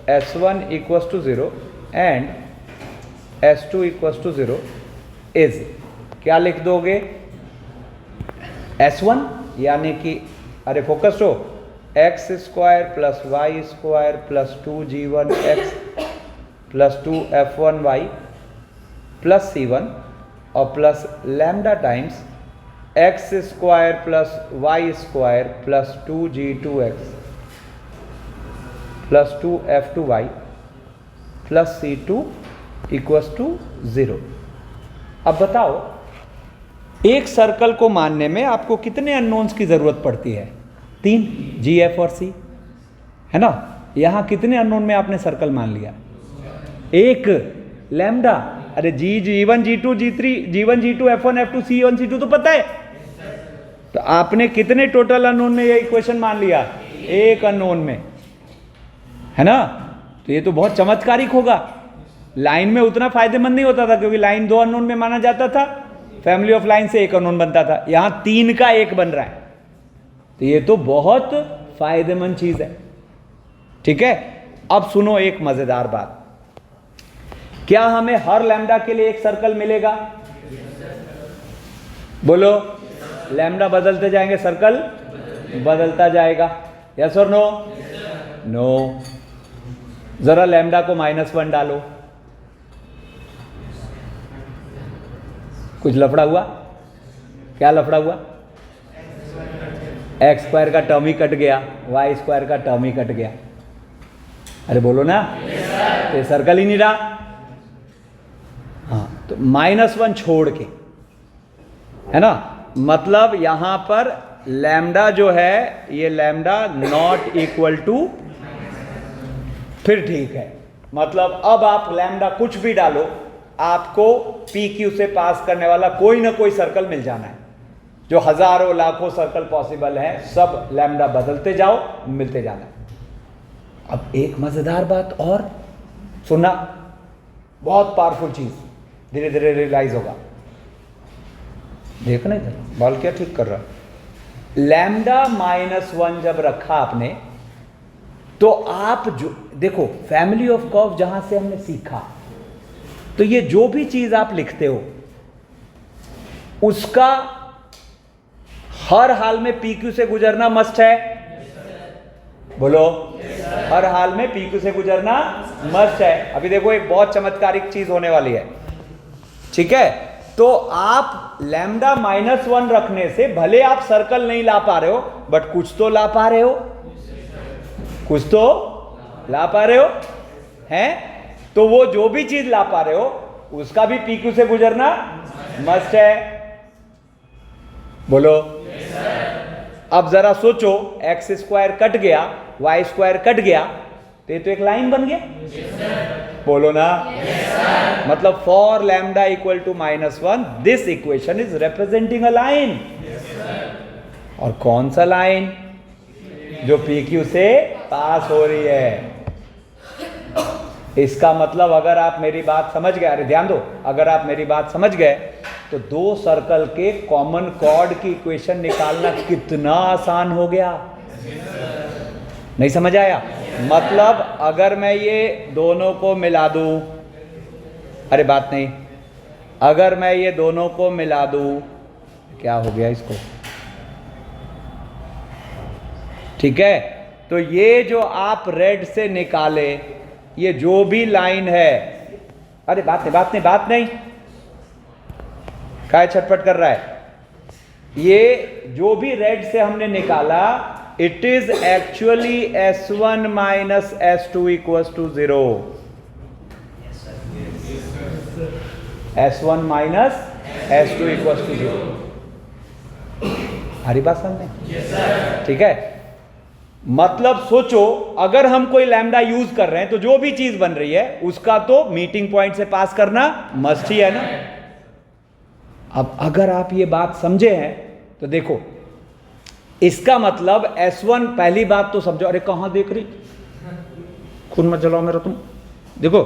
S1 equals to 0 and S2 equals to 0 is, क्या लिख दोगे? S1 यानी कि, अरे फोकस हो, X square plus Y square plus 2g1x plus 2f1y plus c1 और plus lambda times X square plus Y square plus 2g2x plus 2f2y plus c2 equals to 0। अब बताओ, एक सर्कल को मानने में आपको कितने अननोन्स की जरूरत पड़ती है? 3, जी, एफ और सी, है ना। यहां कितने अननोन में आपने सर्कल मान लिया? 1, लैम्डा। अरे g1 g2 g3 g1 g2 f1 f2 c1 c2 तो पता है। तो आपने कितने टोटल अननोन में ये इक्वेशन मान लिया? 1 अननोन में, है ना। तो ये तो बहुत चमत्कारिक होगा। लाइन में उतना फायदेमंद नहीं होता था क्योंकि लाइन 2 अननोन में माना जाता था, फैमिली ऑफ लाइन से 1 अननोन बनता था। यहां 3 का 1 बन रहा है, तो ये तो बहुत फायदेमंद चीज है। ठीक है, अब सुनो एक मजेदार बात, क्या हमें हर लैम्डा के लिए एक सर्कल मिलेगा? बोलो, लैम्डा बदलते जाएंगे, सर्कल बदलता जाएगा, यस और नो? नो। जरा लैम्डा को -1 डालो, कुछ लफड़ा हुआ? क्या लफड़ा हुआ? एक्स स्क्वायर का टर्म ही कट गया, वाई स्क्वायर का टर्म ही कट गया। अरे बोलो ना, तो ये सर्कल ही नहीं रहा। हाँ, तो -1 छोड़ के, है ना। मतलब यहां पर लैम्डा जो है, ये लैम्डा नॉट इक्वल टू, फिर ठीक है। मतलब अब आप लैम्डा कुछ भी डालो, आपको पी क्यू से पास करने वाला कोई ना कोई सर्कल मिल जाना है। जो हजारों लाखों सर्कल पॉसिबल है, सब लैम्डा बदलते जाओ, मिलते जाना है। अब एक मजेदार बात और सुना, बहुत पावरफुल चीज, धीरे धीरे रियलाइज होगा। देखना इधर, बॉल क्या ठीक कर रहा। लैम्डा -1 जब रखा आपने, तो आप जो देखो फैमिली ऑफ कर्व जहां से हमने सीखा, तो ये जो भी चीज आप लिखते हो उसका हर हाल में पी क्यू से गुजरना मस्ट है, बोलो हर हाल में पी क्यू से गुजरना मस्ट है। अभी देखो एक बहुत चमत्कारिक चीज होने वाली है, ठीक है। तो आप लैम्डा -1 रखने से भले आप सर्कल नहीं ला पा रहे हो, बट कुछ तो ला पा रहे हो, कुछ तो ला पा रहे हो, हैं? तो वो जो भी चीज ला पा रहे हो उसका भी पी क्यू से गुजरना मस्ट है, बोलो। अब जरा सोचो, x² कट गया, y² कट गया, तो ये तो एक लाइन बन गया, बोलो ना। मतलब for lambda equal to -1 this equation is representing a line. और कौन सा लाइन? जो पी क्यू से पास हो रही है। इसका मतलब अगर आप मेरी बात समझ गए, अरे ध्यान दो, अगर आप मेरी बात समझ गए तो दो सर्कल के कॉमन कॉर्ड की इक्वेशन निकालना कितना आसान हो गया। नहीं समझ आया? मतलब अगर मैं ये दोनों को मिला दूं, अरे बात नहीं, अगर मैं ये दोनों को मिला दूं, क्या हो गया इसको, ठीक है। तो ये जो आप रेड से निकाले, ये जो भी लाइन है, अरे बात नहीं बात नहीं बात नहीं, काय छटपट कर रहा है? ये जो भी रेड से हमने निकाला, it is actually S1 minus S2 equals to 0। S1 minus S2 equals to 0। हरी बात समझे? ठीक है। मतलब सोचो, अगर हम कोई लैम्डा यूज कर रहे हैं तो जो भी चीज बन रही है उसका तो मीटिंग पॉइंट से पास करना मस्ट ही है ना। अब अगर आप ये बात समझे हैं तो देखो, इसका मतलब S1, पहली बात तो समझो, अरे कहां देख रही, खून मत जलाओ मेरा तुम। देखो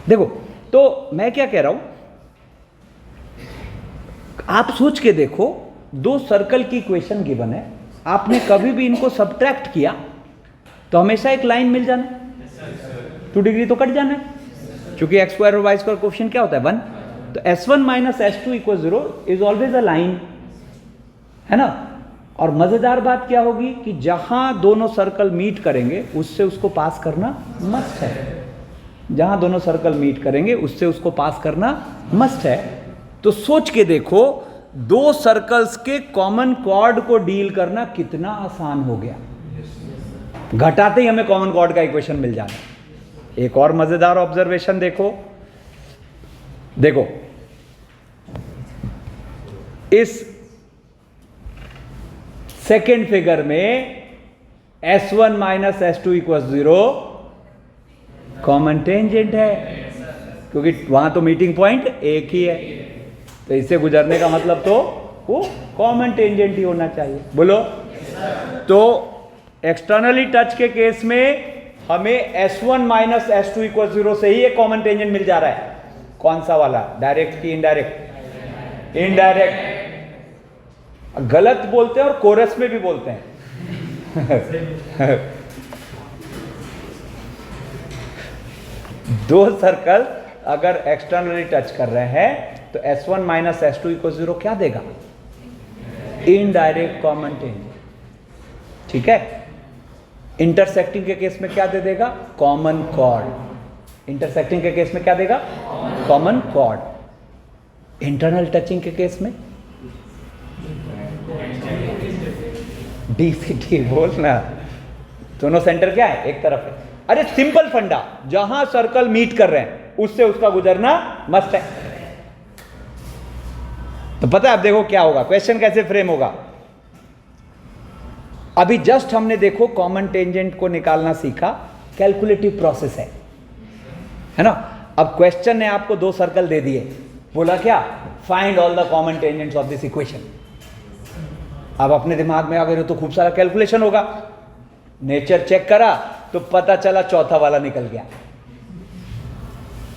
देखो, तो मैं क्या कह रहा हूं, आप सोच के देखो, दो सर्कल की इक्वेशन गिवन है, आपने कभी भी इनको सब्ट्रैक्ट किया तो हमेशा एक लाइन मिल जाना, 2 डिग्री तो कट जाना है, क्योंकि x² और y² कोएफिशिएंट क्या होता है 1। तो S1 minus S2 equal 0 is always a line, है ना। और मजेदार बात क्या होगी कि जहां दोनों सर्कल मीट करेंगे उससे उसको पास करना मस्ट है, जहां दोनों सर्कल मीट करेंगे उससे उसको पास करना मस्ट है। तो सोच के देखो, दो सर्कल्स के कॉमन कॉर्ड को डील करना कितना आसान हो गया, घटाते ही हमें कॉमन कॉर्ड का इक्वेशन मिल जाना। एक और मजेदार ऑब्जर्वेशन देखो, देखो इस सेकेंड फिगर में S1 minus S2 equal 0 common tangent है, क्योंकि वहां तो मीटिंग पॉइंट एक ही है, तो इससे गुजरने का मतलब तो वो कॉमन टेंजेंट ही होना चाहिए, बोलो। तो एक्सटर्नली टच के केस में हमें S1 माइनस S2 इक्वल 0 से ही एक कॉमन टेंजेंट मिल जा रहा है। कौन सा वाला, डायरेक्ट की इनडायरेक्ट? इनडायरेक्ट। गलत बोलते हैं और कोरस में भी बोलते हैं। दो सर्कल अगर एक्सटर्नली टच कर रहे हैं तो S1 माइनस S2 इक्वल 0 क्या देगा? इनडायरेक्ट कॉमन टेंजेंट, ठीक है। इंटरसेक्टिंग के केस में क्या दे देगा? Common chord. इंटरसेक्टिंग के केस में क्या देगा? Common chord. इंटरनल टचिंग के केस में DCT बोलना, दोनों सेंटर क्या है? एक तरफ है। अरे सिंपल फंडा, जहां सर्कल मीट कर रहे हैं उससे उसका गुजरना मस्ट है। तो पता है अब देखो क्या होगा, क्वेश्चन कैसे फ्रेम होगा। अभी जस्ट हमने देखो कॉमन टेंजेंट को निकालना सीखा, कैलकुलेटिव प्रोसेस है ना। अब क्वेश्चन ने आपको दो सर्कल दे दिए, बोला क्या? Find all the common tangents of this equation. अब अपने दिमाग में अगर तो खूब सारा कैलकुलेशन होगा, नेचर चेक करा तो पता चला चौथा वाला निकल गया,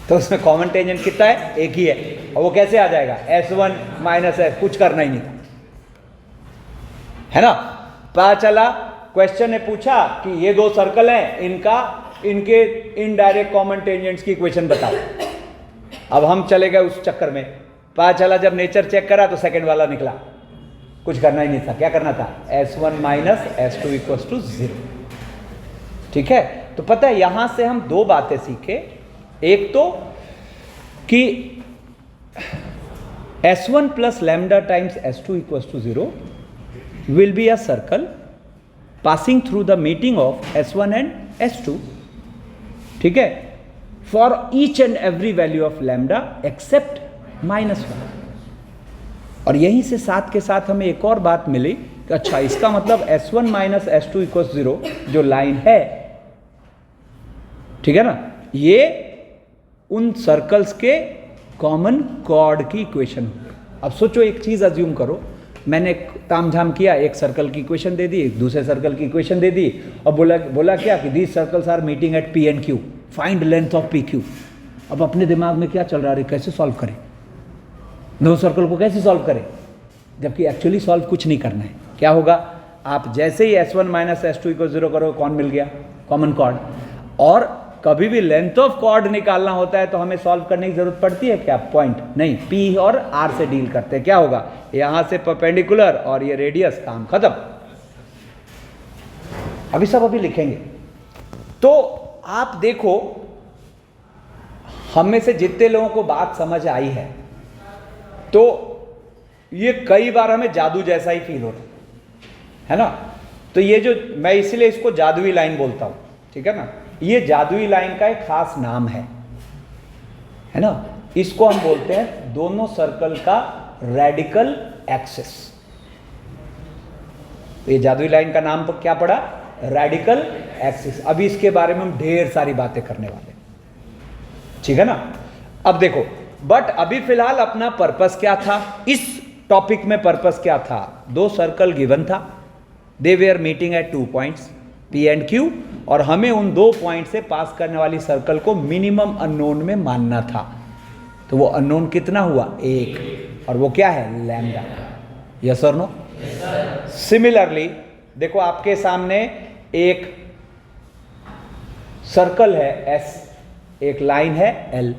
तो उसमें कॉमन टेंजेंट कितना है? एक ही है। और वो कैसे आ जाएगा? S1 माइनस S, कुछ करना ही नहीं था, है ना। पता चला, क्वेश्चन ने पूछा कि ये दो सर्कल हैं, इनके इनडायरेक्ट कॉमन टेंजेंट्स की इक्वेशन बताओ। अब हम चले गए उस चक्कर में, पता चला जब नेचर चेक करा तो सेकंड वाला निकला, कुछ करना ही नहीं था। क्या करना था? S1 minus S2 equals to 0। ठीक है, तो पता है यहां से हम दो बातें सीखे। एक तो कि S1 plus lambda times S2 equals to 0 will be a circle passing through the meeting of S1 and S2, ठीक है, for each and every value of lambda except -1। और यहीं से साथ के साथ हमें एक और बात मिली कि अच्छा इसका मतलब S1 माइनस S2 इक्वल 0 जो लाइन है, ठीक है ना, ये उन सर्कल्स के कॉमन कॉर्ड की इक्वेशन। अब सोचो, एक चीज अज्यूम करो, मैंने तामझाम किया, एक सर्कल की इक्वेशन दे दी, एक दूसरे सर्कल की इक्वेशन दे दी, और बोला क्या कि these circles are meeting at P and Q, find length of PQ। अब अपने दिमाग में क्या चल रहा है, कैसे सॉल्व करें, दो सर्कल को कैसे सॉल्व करें, जबकि एक्चुअली सॉल्व कुछ नहीं करना है। क्या होगा, आप जैसे ही S1 माइनस S2 इक्वल 0 करोगे, कौन मिल गया? Common chord. और कभी भी लेंथ ऑफ कॉर्ड निकालना होता है तो हमें सॉल्व करने की जरूरत पड़ती है क्या? पॉइंट नहीं, P और R से डील करते हैं। क्या होगा, यहां से परपेंडिकुलर और ये रेडियस, काम खत्म। अभी सब अभी लिखेंगे। तो आप देखो, हम में से जितने लोगों को बात समझ आई है, तो ये कई बार हमें जादू जैसा ही फील होता है ना। तो ये जो मैं इसलिए इसको जादुई लाइन बोलता हूं, ठीक है ना, ये जादुई लाइन का एक खास नाम है ना। इसको हम बोलते हैं दोनों सर्कल का रेडिकल एक्सिस। ये जादुई लाइन का नाम पर क्या पड़ा? Radical axis. अभी इसके बारे में हम ढेर सारी बातें करने वाले, ठीक है ना। अब देखो, बट अभी फिलहाल अपना पर्पस क्या था इस टॉपिक में? पर्पस क्या था? दो सर्कल गिवन था, they were meeting at 2 points P and Q, और हमें उन 2 पॉइंट से पास करने वाली सर्कल को मिनिमम अननोन में मानना था। तो वो अननोन कितना हुआ? 1, और वो क्या है? लैम्डा। यस और नो? सिमिलरली देखो, आपके सामने एक सर्कल है S, एक लाइन है L,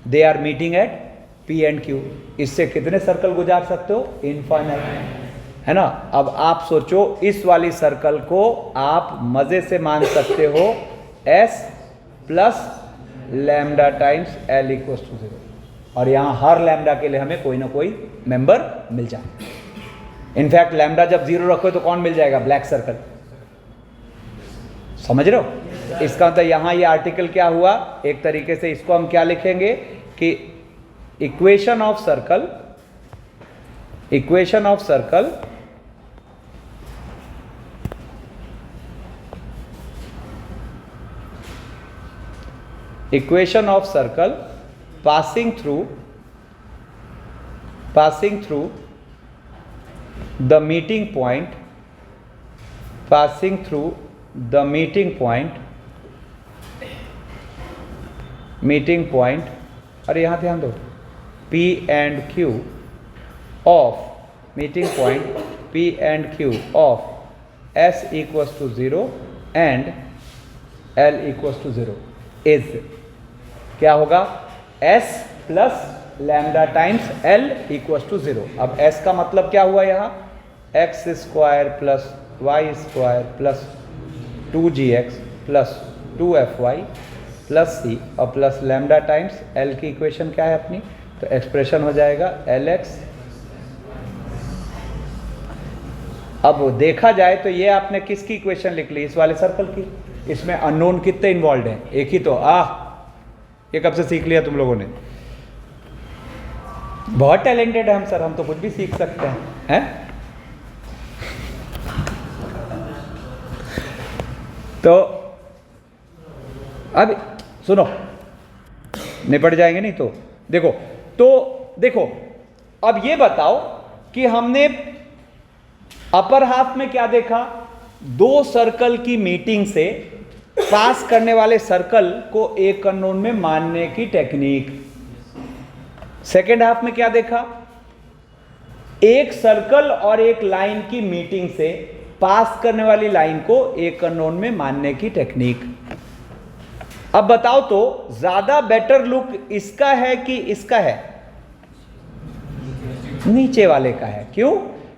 they are meeting at P and Q। इससे कितने सर्कल गुजार सकते हो? इनफाइनाइट, है ना। अब आप सोचो, इस वाली सर्कल को आप मजे से मान सकते हो S plus lambda times L equal to 0, और यहां हर लैम्डा के लिए हमें कोई ना कोई मेंबर मिल जाए। इनफैक्ट लैम्डा जब 0 रखो तो कौन मिल जाएगा? Black circle. समझ रहे हो? इसका मतलब यहां ये आर्टिकल क्या हुआ? एक तरीके से इसको हम क्या लिखेंगे कि equation of circle, equation of circle equation of circle passing through the meeting point, passing through the meeting point, अरे यहां ध्यान दो, P and Q of meeting point P and Q of S equals to 0 and L equals to 0 is क्या होगा? S plus lambda times L equal to 0। अब S का मतलब क्या हुआ? यहाँ x square plus Y square plus 2gx plus 2fy plus c और plus lambda times L की इक्वेशन क्या है अपनी? तो एक्सप्रेशन हो जाएगा Lx। अब देखा जाए तो ये आपने किसकी इक्वेशन लिख ली? इस वाले सर्कल की। इसमें अननोन कितने इन्वॉल्व हैं? एक ही तो। ये कब से सीख लिया तुम लोगों ने? बहुत टैलेंटेड है हम सर, हम तो कुछ भी सीख सकते हैं, तो अब सुनो, निपट जाएंगे नहीं तो देखो अब ये बताओ कि हमने अपर हाफ में क्या देखा? दो सर्कल की मीटिंग से पास करने वाले सर्कल को एक अननोन में मानने की टेक्निक। सेकेंड हाफ में क्या देखा? एक सर्कल और एक लाइन की मीटिंग से पास करने वाली लाइन को एक अननोन में मानने की टेक्निक। अब बताओ तो ज्यादा बेटर लुक इसका है कि इसका है? नीचे वाले का है। क्यों?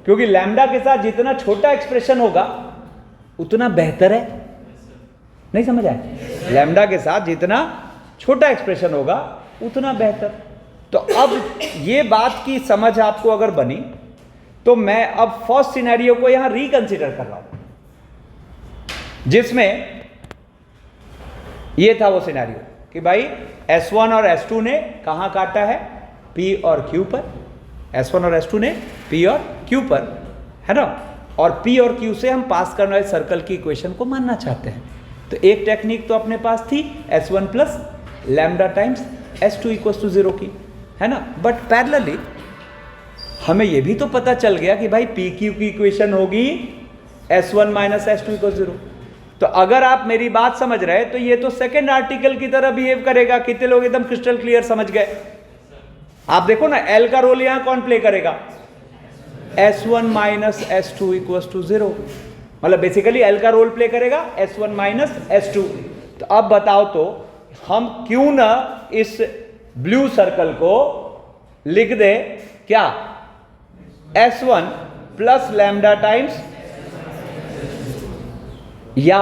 क्योंकि लैम्डा के साथ जितना छोटा एक्सप्रेशन होगा उतना बेहतर है। नहीं समझ आया? लैम्डा के साथ जितना छोटा एक्सप्रेशन होगा उतना बेहतर। तो अब ये बात की समझ आपको अगर बनी तो मैं अब फर्स्ट सिनेरियो को यहां रिकंसिडर कर रहा हूं, जिसमें ये था वो सिनेरियो कि भाई S1 और S2 ने कहां काटा है? P और Q पर। S1 और S2 ने P और Q पर, है ना? और P और Q से हम पास करने वाले सर्कल की इक्वेशन को मानना चाहते हैं। तो एक टेक्निक तो अपने पास थी S1 plus lambda times S2 equals to 0 की, है ना? बट पैरेलली हमें यह भी तो पता चल गया कि भाई PQ की इक्वेशन होगी S1 माइनस S2 इक्वल्स 0। तो अगर आप मेरी बात समझ रहे हैं तो ये तो सेकेंड आर्टिकल की तरह बिहेव करेगा। कितने लोग एकदम क्रिस्टल क्लियर समझ गए? आप देखो ना, L का रोल यहां कौन प्ले करेगा? S1 minus S2 equals to 0। मतलब बेसिकली L का रोल प्ले करेगा S1 माइनस S2। तो अब बताओ तो हम क्यों ना इस ब्लू सर्कल को लिख दे क्या? S1 प्लस लैम्डा टाइम्स या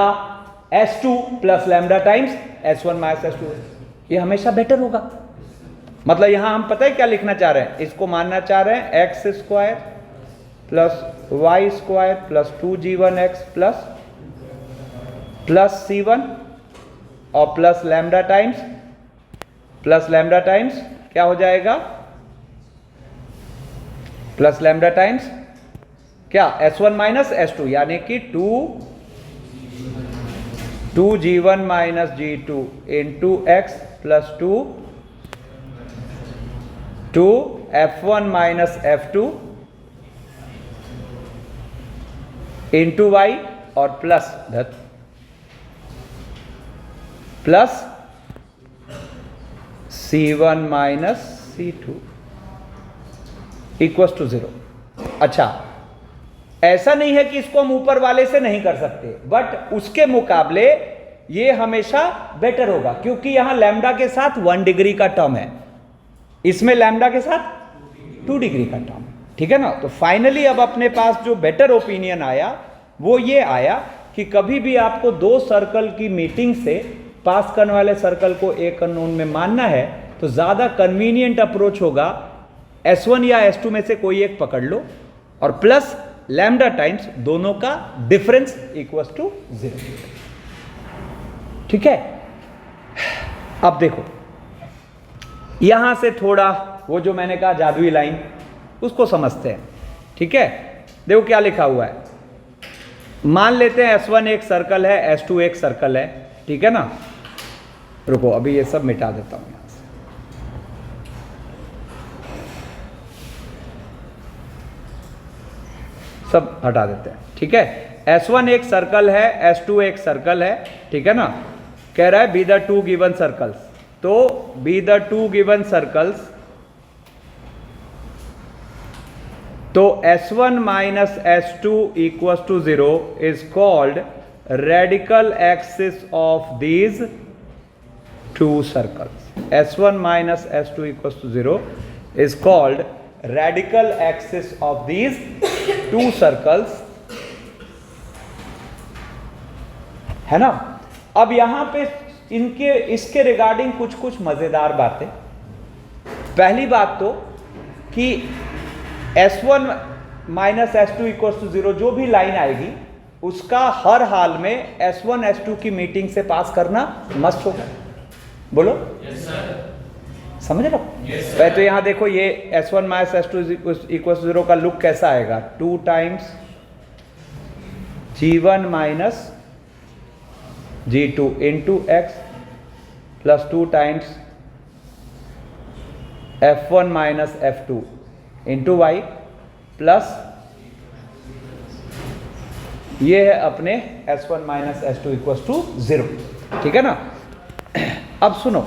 S2 plus lambda times S1 minus S2। ये हमेशा बेटर होगा। मतलब यहां हम पता है क्या लिखना चाह रहे हैं? इसको मानना चाह रहे हैं x square plus Y square plus 2g1x plus c1 और प्लस लैम्डा टाइम्स क्या हो जाएगा? प्लस लैम्डा टाइम्स क्या? S1 माइनस S2, यानी कि 2g1 minus g2 into x plus 2 f1 minus f2 into y और plus c1 minus c2 equals to 0। अच्छा, ऐसा नहीं है कि इसको हम ऊपर वाले से नहीं कर सकते, बट उसके मुकाबले ये हमेशा बेटर होगा, क्योंकि यहां लैम्डा के साथ 1 डिग्री का टर्म है, इसमें लैम्डा के साथ 2 डिग्री का टर्म है। ठीक है ना? तो फाइनली अब अपने पास जो बेटर ओपिनियन आया वो ये आया कि कभी भी आपको दो सर्कल की मीटिंग से पास करने वाले सर्कल को एक अननोन में मानना है तो ज्यादा कन्वीनियंट अप्रोच होगा S1 या S2 में से कोई एक पकड़ लो और प्लस लैम्डा टाइम्स दोनों का डिफरेंस इक्वल्स टू 0। ठीक है? अब देखो यहां से थोड़ा वो जो मैंने कहा जादुई लाइन उसको समझते हैं। ठीक है? देखो क्या लिखा हुआ है। मान लेते हैं S1 एक सर्कल है, S2 एक सर्कल है। ठीक है ना? रुको अभी ये सब मिटा देता हूं यहां से। सब हटा देते हैं। ठीक है? S1 एक सर्कल है, S2 एक सर्कल है। ठीक है ना? कह रहा है be the two given circles. तो be the two given circles, तो S1 minus S2 equals to 0 is called radical axis of these two circles. S1 minus S2 equals to 0 is called radical axis of these two circles. है ना? अब यहां पे इसके regarding कुछ मजेदार बातें। पहली बात तो कि S1 minus S2 equals to 0 जो भी लाइन आएगी उसका हर हाल में S1 S2 की मीटिंग से पास करना मस्ट होगा। बोलो yes, समझ रहे हो? yes, तो यहां देखो ये S1 minus S2 equals to 0 का लुक कैसा आएगा? 2 times G1 minus G2 into x plus 2 times F1 minus F2 into y plus ये है अपने S1 minus S2 equals to 0। ठीक है ना? अब सुनो,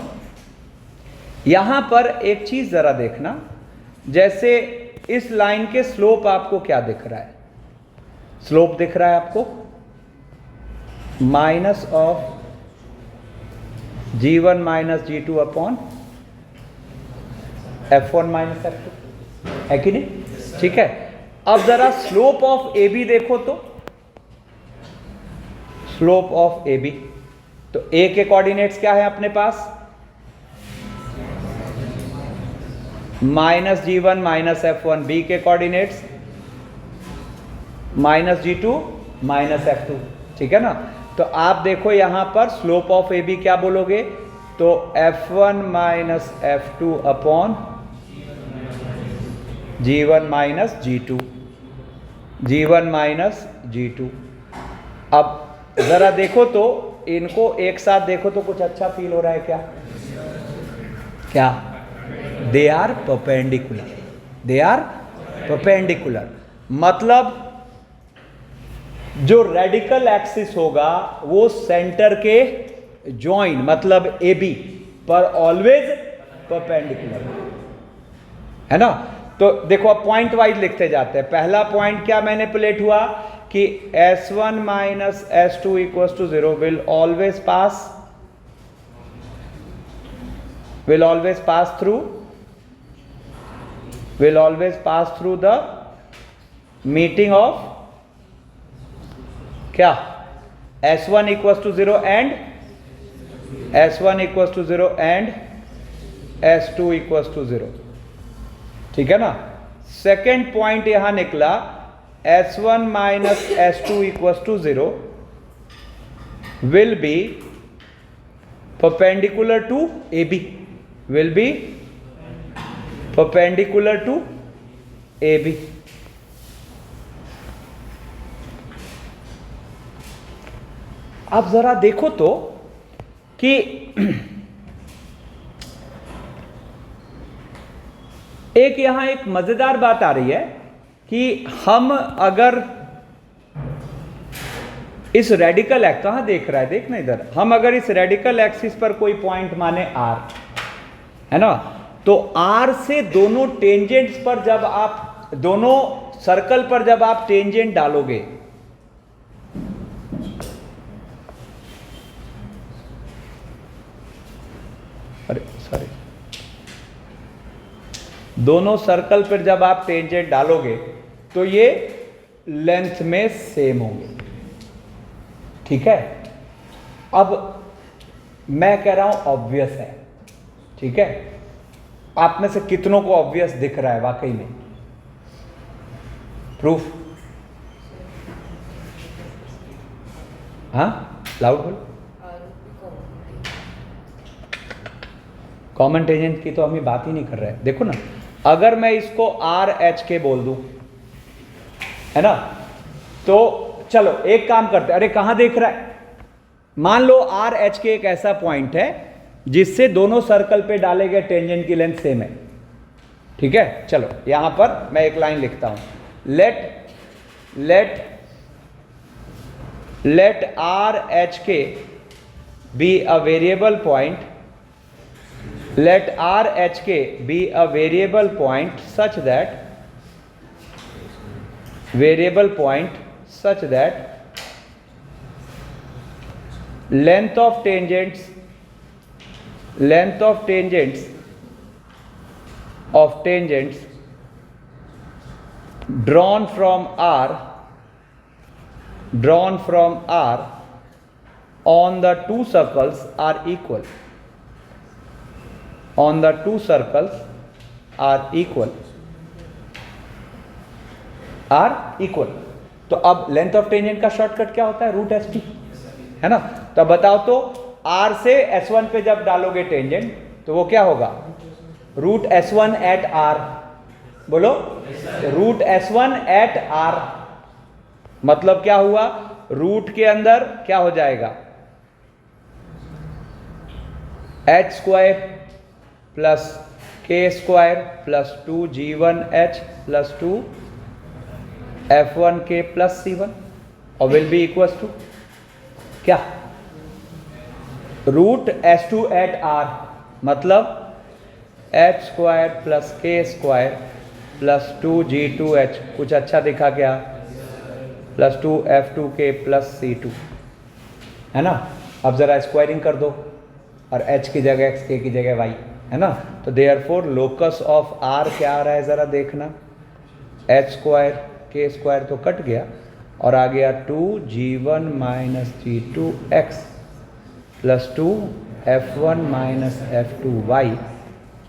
यहां पर एक चीज जरा देखना। जैसे इस लाइन के स्लोप आपको क्या दिख रहा है? स्लोप दिख रहा है आपको minus of G1 minus G2 upon F1 minus F2, है कि नहीं? ठीक है? अब जरा स्लोप ऑफ ए बी देखो तो, स्लोप ऑफ ए बी, तो ए के कोऑर्डिनेट्स क्या है अपने पास, -g1 -f1, बी के कोऑर्डिनेट्स -g2 -f2, ठीक है ना। तो आप देखो यहां पर स्लोप ऑफ ए बी क्या बोलोगे, तो f1 -f2 upon g1 -g2, g1 -g2। अब जरा देखो तो इनको एक साथ देखो तो कुछ अच्छा फील हो रहा है क्या, क्या, they are perpendicular, they are perpendicular, मतलब जो रेडिकल एक्सिस होगा वो सेंटर के जॉइन मतलब ए बी पर ऑलवेज परपेंडिकुलर है ना। तो देखो अब पॉइंट वाइज लिखते जाते हैं। पहला पॉइंट क्या मैनिपुलेट हुआ कि S1 - S2 = 0 will always pass through the meeting of क्या, S1 = 0 and S1 = 0 and S2 = 0, ठीक है ना। सेकेंड पॉइंट यहां निकला S1 - S2 = 0 will be perpendicular to AB, will be perpendicular to AB। अब जरा देखो तो कि एक यहां एक मजेदार बात आ रही है कि हम अगर इस रेडिकल एक्सिस, कहां देख रहा है, देखना इधर, हम अगर इस रेडिकल एक्सिस पर कोई पॉइंट माने R है ना, तो R से दोनों टेंजेंट्स पर जब आप, दोनों सर्कल पर जब आप टेंजेंट डालोगे, अरे सॉरी, दोनों सर्कल पर जब आप टेंजेंट डालोगे तो ये लेंथ में सेम होंगे, ठीक है। अब मैं कह रहा हूं ऑब्वियस है, ठीक है, आप में से कितनों को ऑब्वियस दिख रहा है वाकई में, प्रूफ, हाँ लाउड बोल। कॉमन टेंजेंट की तो हम बात ही नहीं कर रहे हैं। देखो ना, अगर मैं इसको RH बोल दूं, है ना, तो चलो एक काम करते हैं, अरे कहां देख रहा है, मान लो RH एक ऐसा पॉइंट है जिससे दोनों सर्कल पे डाले गए टेंजेंट की लेंथ सेम है, ठीक है। चलो यहां पर मैं एक लाइन लिखता हूं, let RH be a variable point, let RH be a variable point such that length of tangents drawn from R on the two circles are equal, on the two circles are equal। तो अब length of tangent का shortcut क्या होता है, √ST, है ना। तो बताओ तो R से S1 पे जब डालोगे टेंजेंट तो वो क्या होगा, √S1 at R, बोलो √S1 at R, मतलब क्या हुआ, रूट के अंदर क्या हो जाएगा, h² plus k² plus 2g1h plus 2 f1k plus c1 और विल बी इक्वल्स टू क्या, √S2 at R, मतलब h² plus k² plus 2g2h, कुछ अच्छा दिखा क्या, प्लस 2f2k प्लस c2, है ना। अब जरा स्क्वायरिंग कर दो और h की जगह x, k की जगह y, है ना। तो देयरफॉर लोकस ऑफ R क्या आ रहा है, जरा देखना, h² के स्क्वायर तो कट गया और आ गया 2g1 minus g2x plus 2f1 minus f2y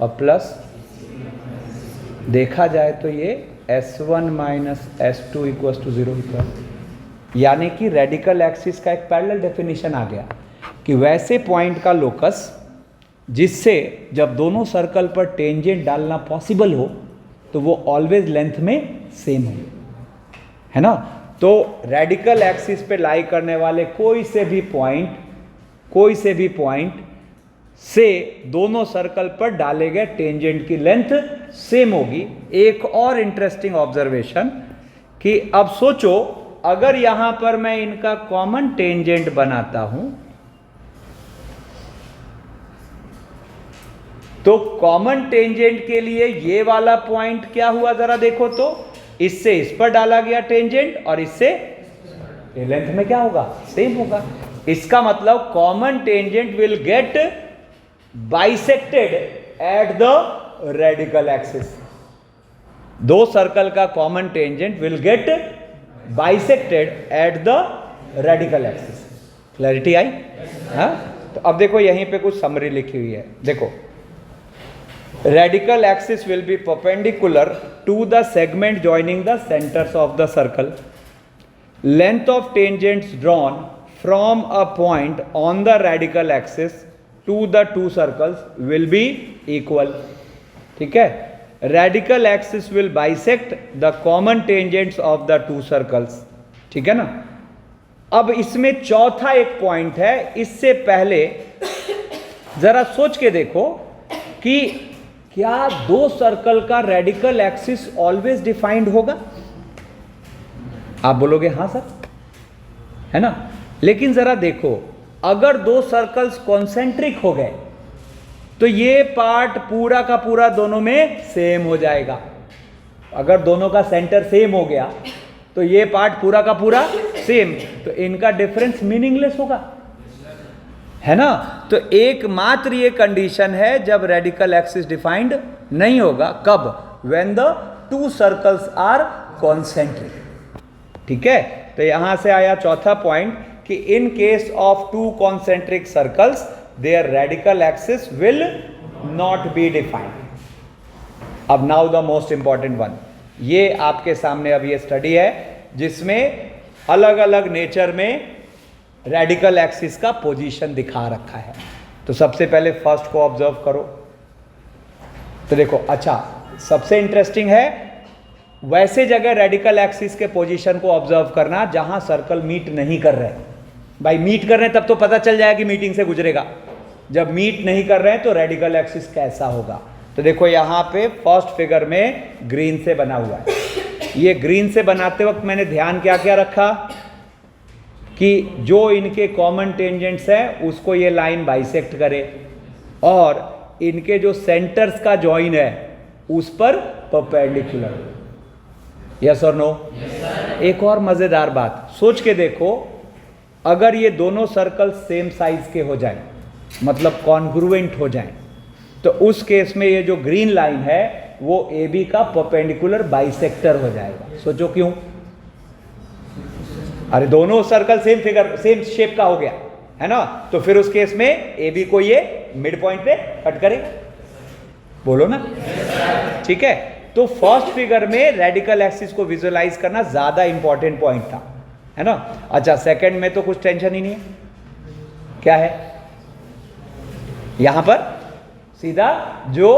और प्लस देखा जाए तो ये s1 minus s2 equals to 0 यानी कि रेडिकल एक्सिस का एक पैरेलल डेफिनेशन आ गया कि वैसे पॉइंट का लोकस जिससे जब दोनों सर्कल पर टेंजेंट डालना पॉसिबल हो तो वो ऑलवेज लेंथ में सेम हो, है ना। तो रेडिकल एक्सिस पे लाई करने वाले कोई से भी पॉइंट से दोनों सर्कल पर डाले गए टेंजेंट की लेंथ सेम होगी। एक और इंटरेस्टिंग ऑब्जर्वेशन कि अब सोचो अगर यहां पर मैं इनका कॉमन टेंजेंट बनाता हूं तो कॉमन टेंजेंट के लिए ये वाला पॉइंट क्या हुआ जरा देखो तो, इससे इस पर डाला गया टेंजेंट और इससे लेंथ में क्या होगा, सेम होगा। इसका मतलब common tangent will get bisected at the radical axis. दो सर्कल का common tangent will get bisected at the radical axis. Clarity आई? हाँ, तो अब देखो यहीं पे कुछ समरी लिखी हुई है, देखो radical axis will be perpendicular to the segment joining the centers of the circle. Length of tangents drawn from a point on the radical axis to the two circles will be equal. ठीक है, radical axis will bisect the common tangents of the two circles. ठीक है ना। अब इसमें चौथा एक point है, इससे पहले जरा सोच के देखो कि क्या दो सर्कल का रेडिकल एक्सिस ऑलवेज डिफाइंड होगा? आप बोलोगे हाँ सर, है ना। लेकिन जरा देखो अगर दो सर्कल्स कॉन्सेंट्रिक हो गए तो ये पार्ट पूरा का पूरा दोनों में सेम हो जाएगा। अगर दोनों का सेंटर सेम हो गया तो ये पार्ट पूरा का पूरा सेम, तो इनका डिफरेंस मीनिंगलेस होगा, है ना। तो एकमात्र ये कंडीशन है जब रेडिकल एक्सिस डिफाइंड नहीं होगा, कब? When the two circles are concentric. ठीक है, तो यहां से आया चौथा पॉइंट कि in case of two concentric circles their radical axis will not be defined. अब now the most important one, ये आपके सामने अब ये स्टडी है जिसमें अलग अलग नेचर में रेडिकल एक्सिस का पोजीशन दिखा रखा है। तो सबसे पहले फर्स्ट को ऑब्जर्व करो तो देखो, अच्छा सबसे इंटरेस्टिंग है वैसे जगह रेडिकल एक्सिस के पोजीशन को ऑब्जर्व करना जहां सर्कल मीट नहीं कर रहे। भाई मीट कर रहे हैं तब तो पता चल जाएगा कि मीटिंग से गुजरेगा, जब मीट नहीं कर रहे हैं तो रेडिकल एक्सिस कैसा होगा। तो देखो यहां पे फर्स्ट फिगर में ग्रीन से बना हुआ है। ये ग्रीन से बनाते वक्त मैंने ध्यान क्या क्या रखा कि जो इनके कॉमन टेंजेंट्स हैं उसको ये लाइन बाइसेक्ट करे और इनके जो सेंटर्स का जॉइन है उस पर परपेंडिकुलर। यस और नो? एक और मजेदार बात सोच के देखो, अगर ये दोनों सर्कल सेम साइज के हो जाएं, मतलब कॉन्ग्रुएंट हो जाएं, तो उस केस में ये जो ग्रीन लाइन है वो ए बी का परपेंडिकुलर बाइसेक्टर हो जाएगा। सोचो क्यों? अरे दोनों circle same figure same shape का हो गया, है ना, तो फिर उस केस में ए बी को ये मिड पॉइंट पे कट करेगा। बोलो ना, ठीक है। तो फर्स्ट फिगर में रेडिकल एक्सिस को विजुअलाइज करना ज्यादा इंपॉर्टेंट पॉइंट था, है ना। अच्छा सेकंड में तो कुछ टेंशन ही नहीं है, क्या है यहां पर सीधा जो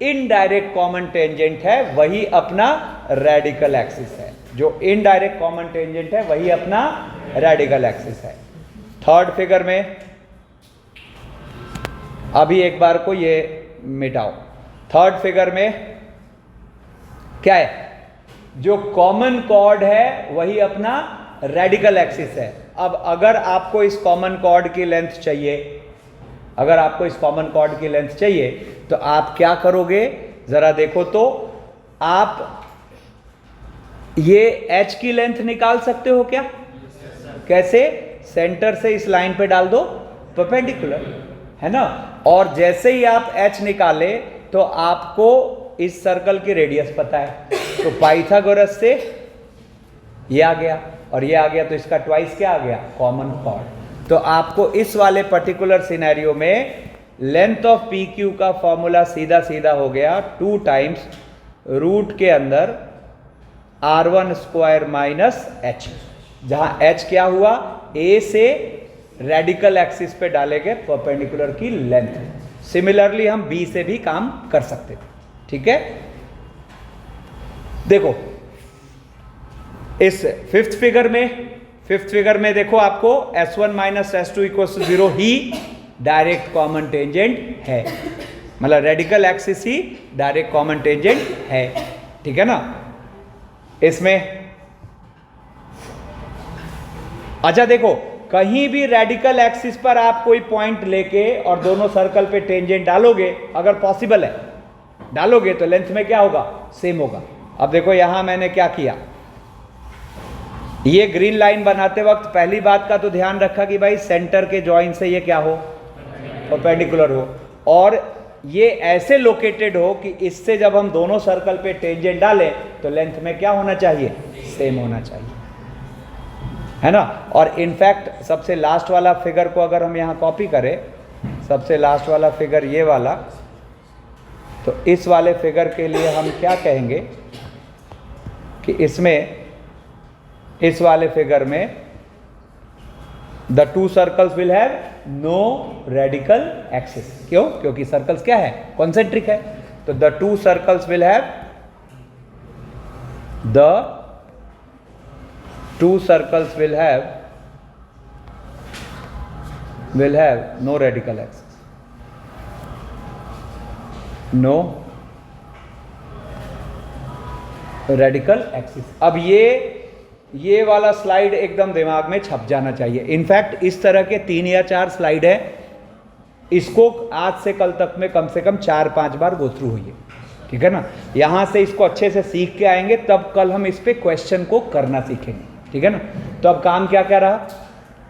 इनडायरेक्ट कॉमन टेंजेंट है वही अपना रेडिकल एक्सिस है, जो इनडायरेक्ट कॉमन टेंजेंट है वही अपना रेडिकल एक्सिस है। थर्ड फिगर में अभी एक बार को ये मिटाओ। थर्ड फिगर में क्या है? जो कॉमन कॉर्ड है वही अपना रेडिकल एक्सिस है। अब अगर आपको इस कॉमन कॉर्ड की लेंथ चाहिए, अगर आपको इस कॉमन कॉर्ड की लेंथ चाहिए तो आप क्या करोगे जरा देखो तो, आप ये h की लेंथ निकाल सकते हो क्या? कैसे? सेंटर से इस लाइन पे डाल दो परपेंडिकुलर, है ना। और जैसे ही आप h निकाले तो आपको इस सर्कल की रेडियस पता है, तो पाइथागोरस से ये आ गया और ये आ गया, तो इसका ट्वाइस क्या आ गया, कॉमन कॉर्ड। तो आपको इस वाले पर्टिकुलर सिनेरियो में लेंथ ऑफ पी क्यू का फॉर्मूला सीधा सीधा हो गया 2 टाइम्स रूट के अंदर R1 स्क्वायर माइनस एच, जहां एच क्या हुआ, ए से रेडिकल एक्सिस पे डाले गए परपेंडिकुलर की लेंथ। सिमिलरली हम बी से भी काम कर सकते थे, ठीक है। देखो इस फिफ्थ फिगर में देखो आपको S1 minus S2 equal to 0 ही डायरेक्ट कॉमन टेंजेंट है, मतलब रेडिकल एक्सिस ही डायरेक्ट कॉमन टेंजेंट है, ठीक है ना। इसमें अच्छा देखो, कहीं भी रेडिकल एक्सिस पर आप कोई पॉइंट लेके और दोनों सर्कल पे टेंजेंट डालोगे, अगर पॉसिबल है डालोगे, तो लेंथ में क्या होगा, सेम होगा। अब देखो यहां मैंने क्या किया, ये ग्रीन लाइन बनाते वक्त पहली बात का तो ध्यान रखा कि भाई सेंटर के जॉइंट से ये क्या हो, परपेंडिकुलर हो, और ये ऐसे लोकेटेड हो कि इससे जब हम दोनों सर्कल पे टेंजेंट डालें तो लेंथ में क्या होना चाहिए, सेम होना चाहिए, है ना। और इनफैक्ट सबसे लास्ट वाला फिगर को अगर हम यहाँ कॉपी करें, सबसे लास्ट वाला फिगर ये वाला, तो इस वाले फिगर के लिए हम क्या कहेंगे कि इसमें, इस वाले फिगर में the two circles will have no radical axis. क्यों, क्योंकि सर्कल्स क्या है, कॉन्सेंट्रिक है। तो the two circles will have, the two circles will have no radical axis, no radical axis. अब ये वाला स्लाइड एकदम दिमाग में छप जाना चाहिए। इनफैक्ट इस तरह के 3 या 4 स्लाइड है, इसको आज से कल तक में कम से कम 4-5 बार गो थ्रू हुई है, ठीक है ना। यहां से इसको अच्छे से सीख के आएंगे, तब कल हम इस पे क्वेश्चन को करना सीखेंगे, ठीक है ना। तो अब काम क्या क्या रहा,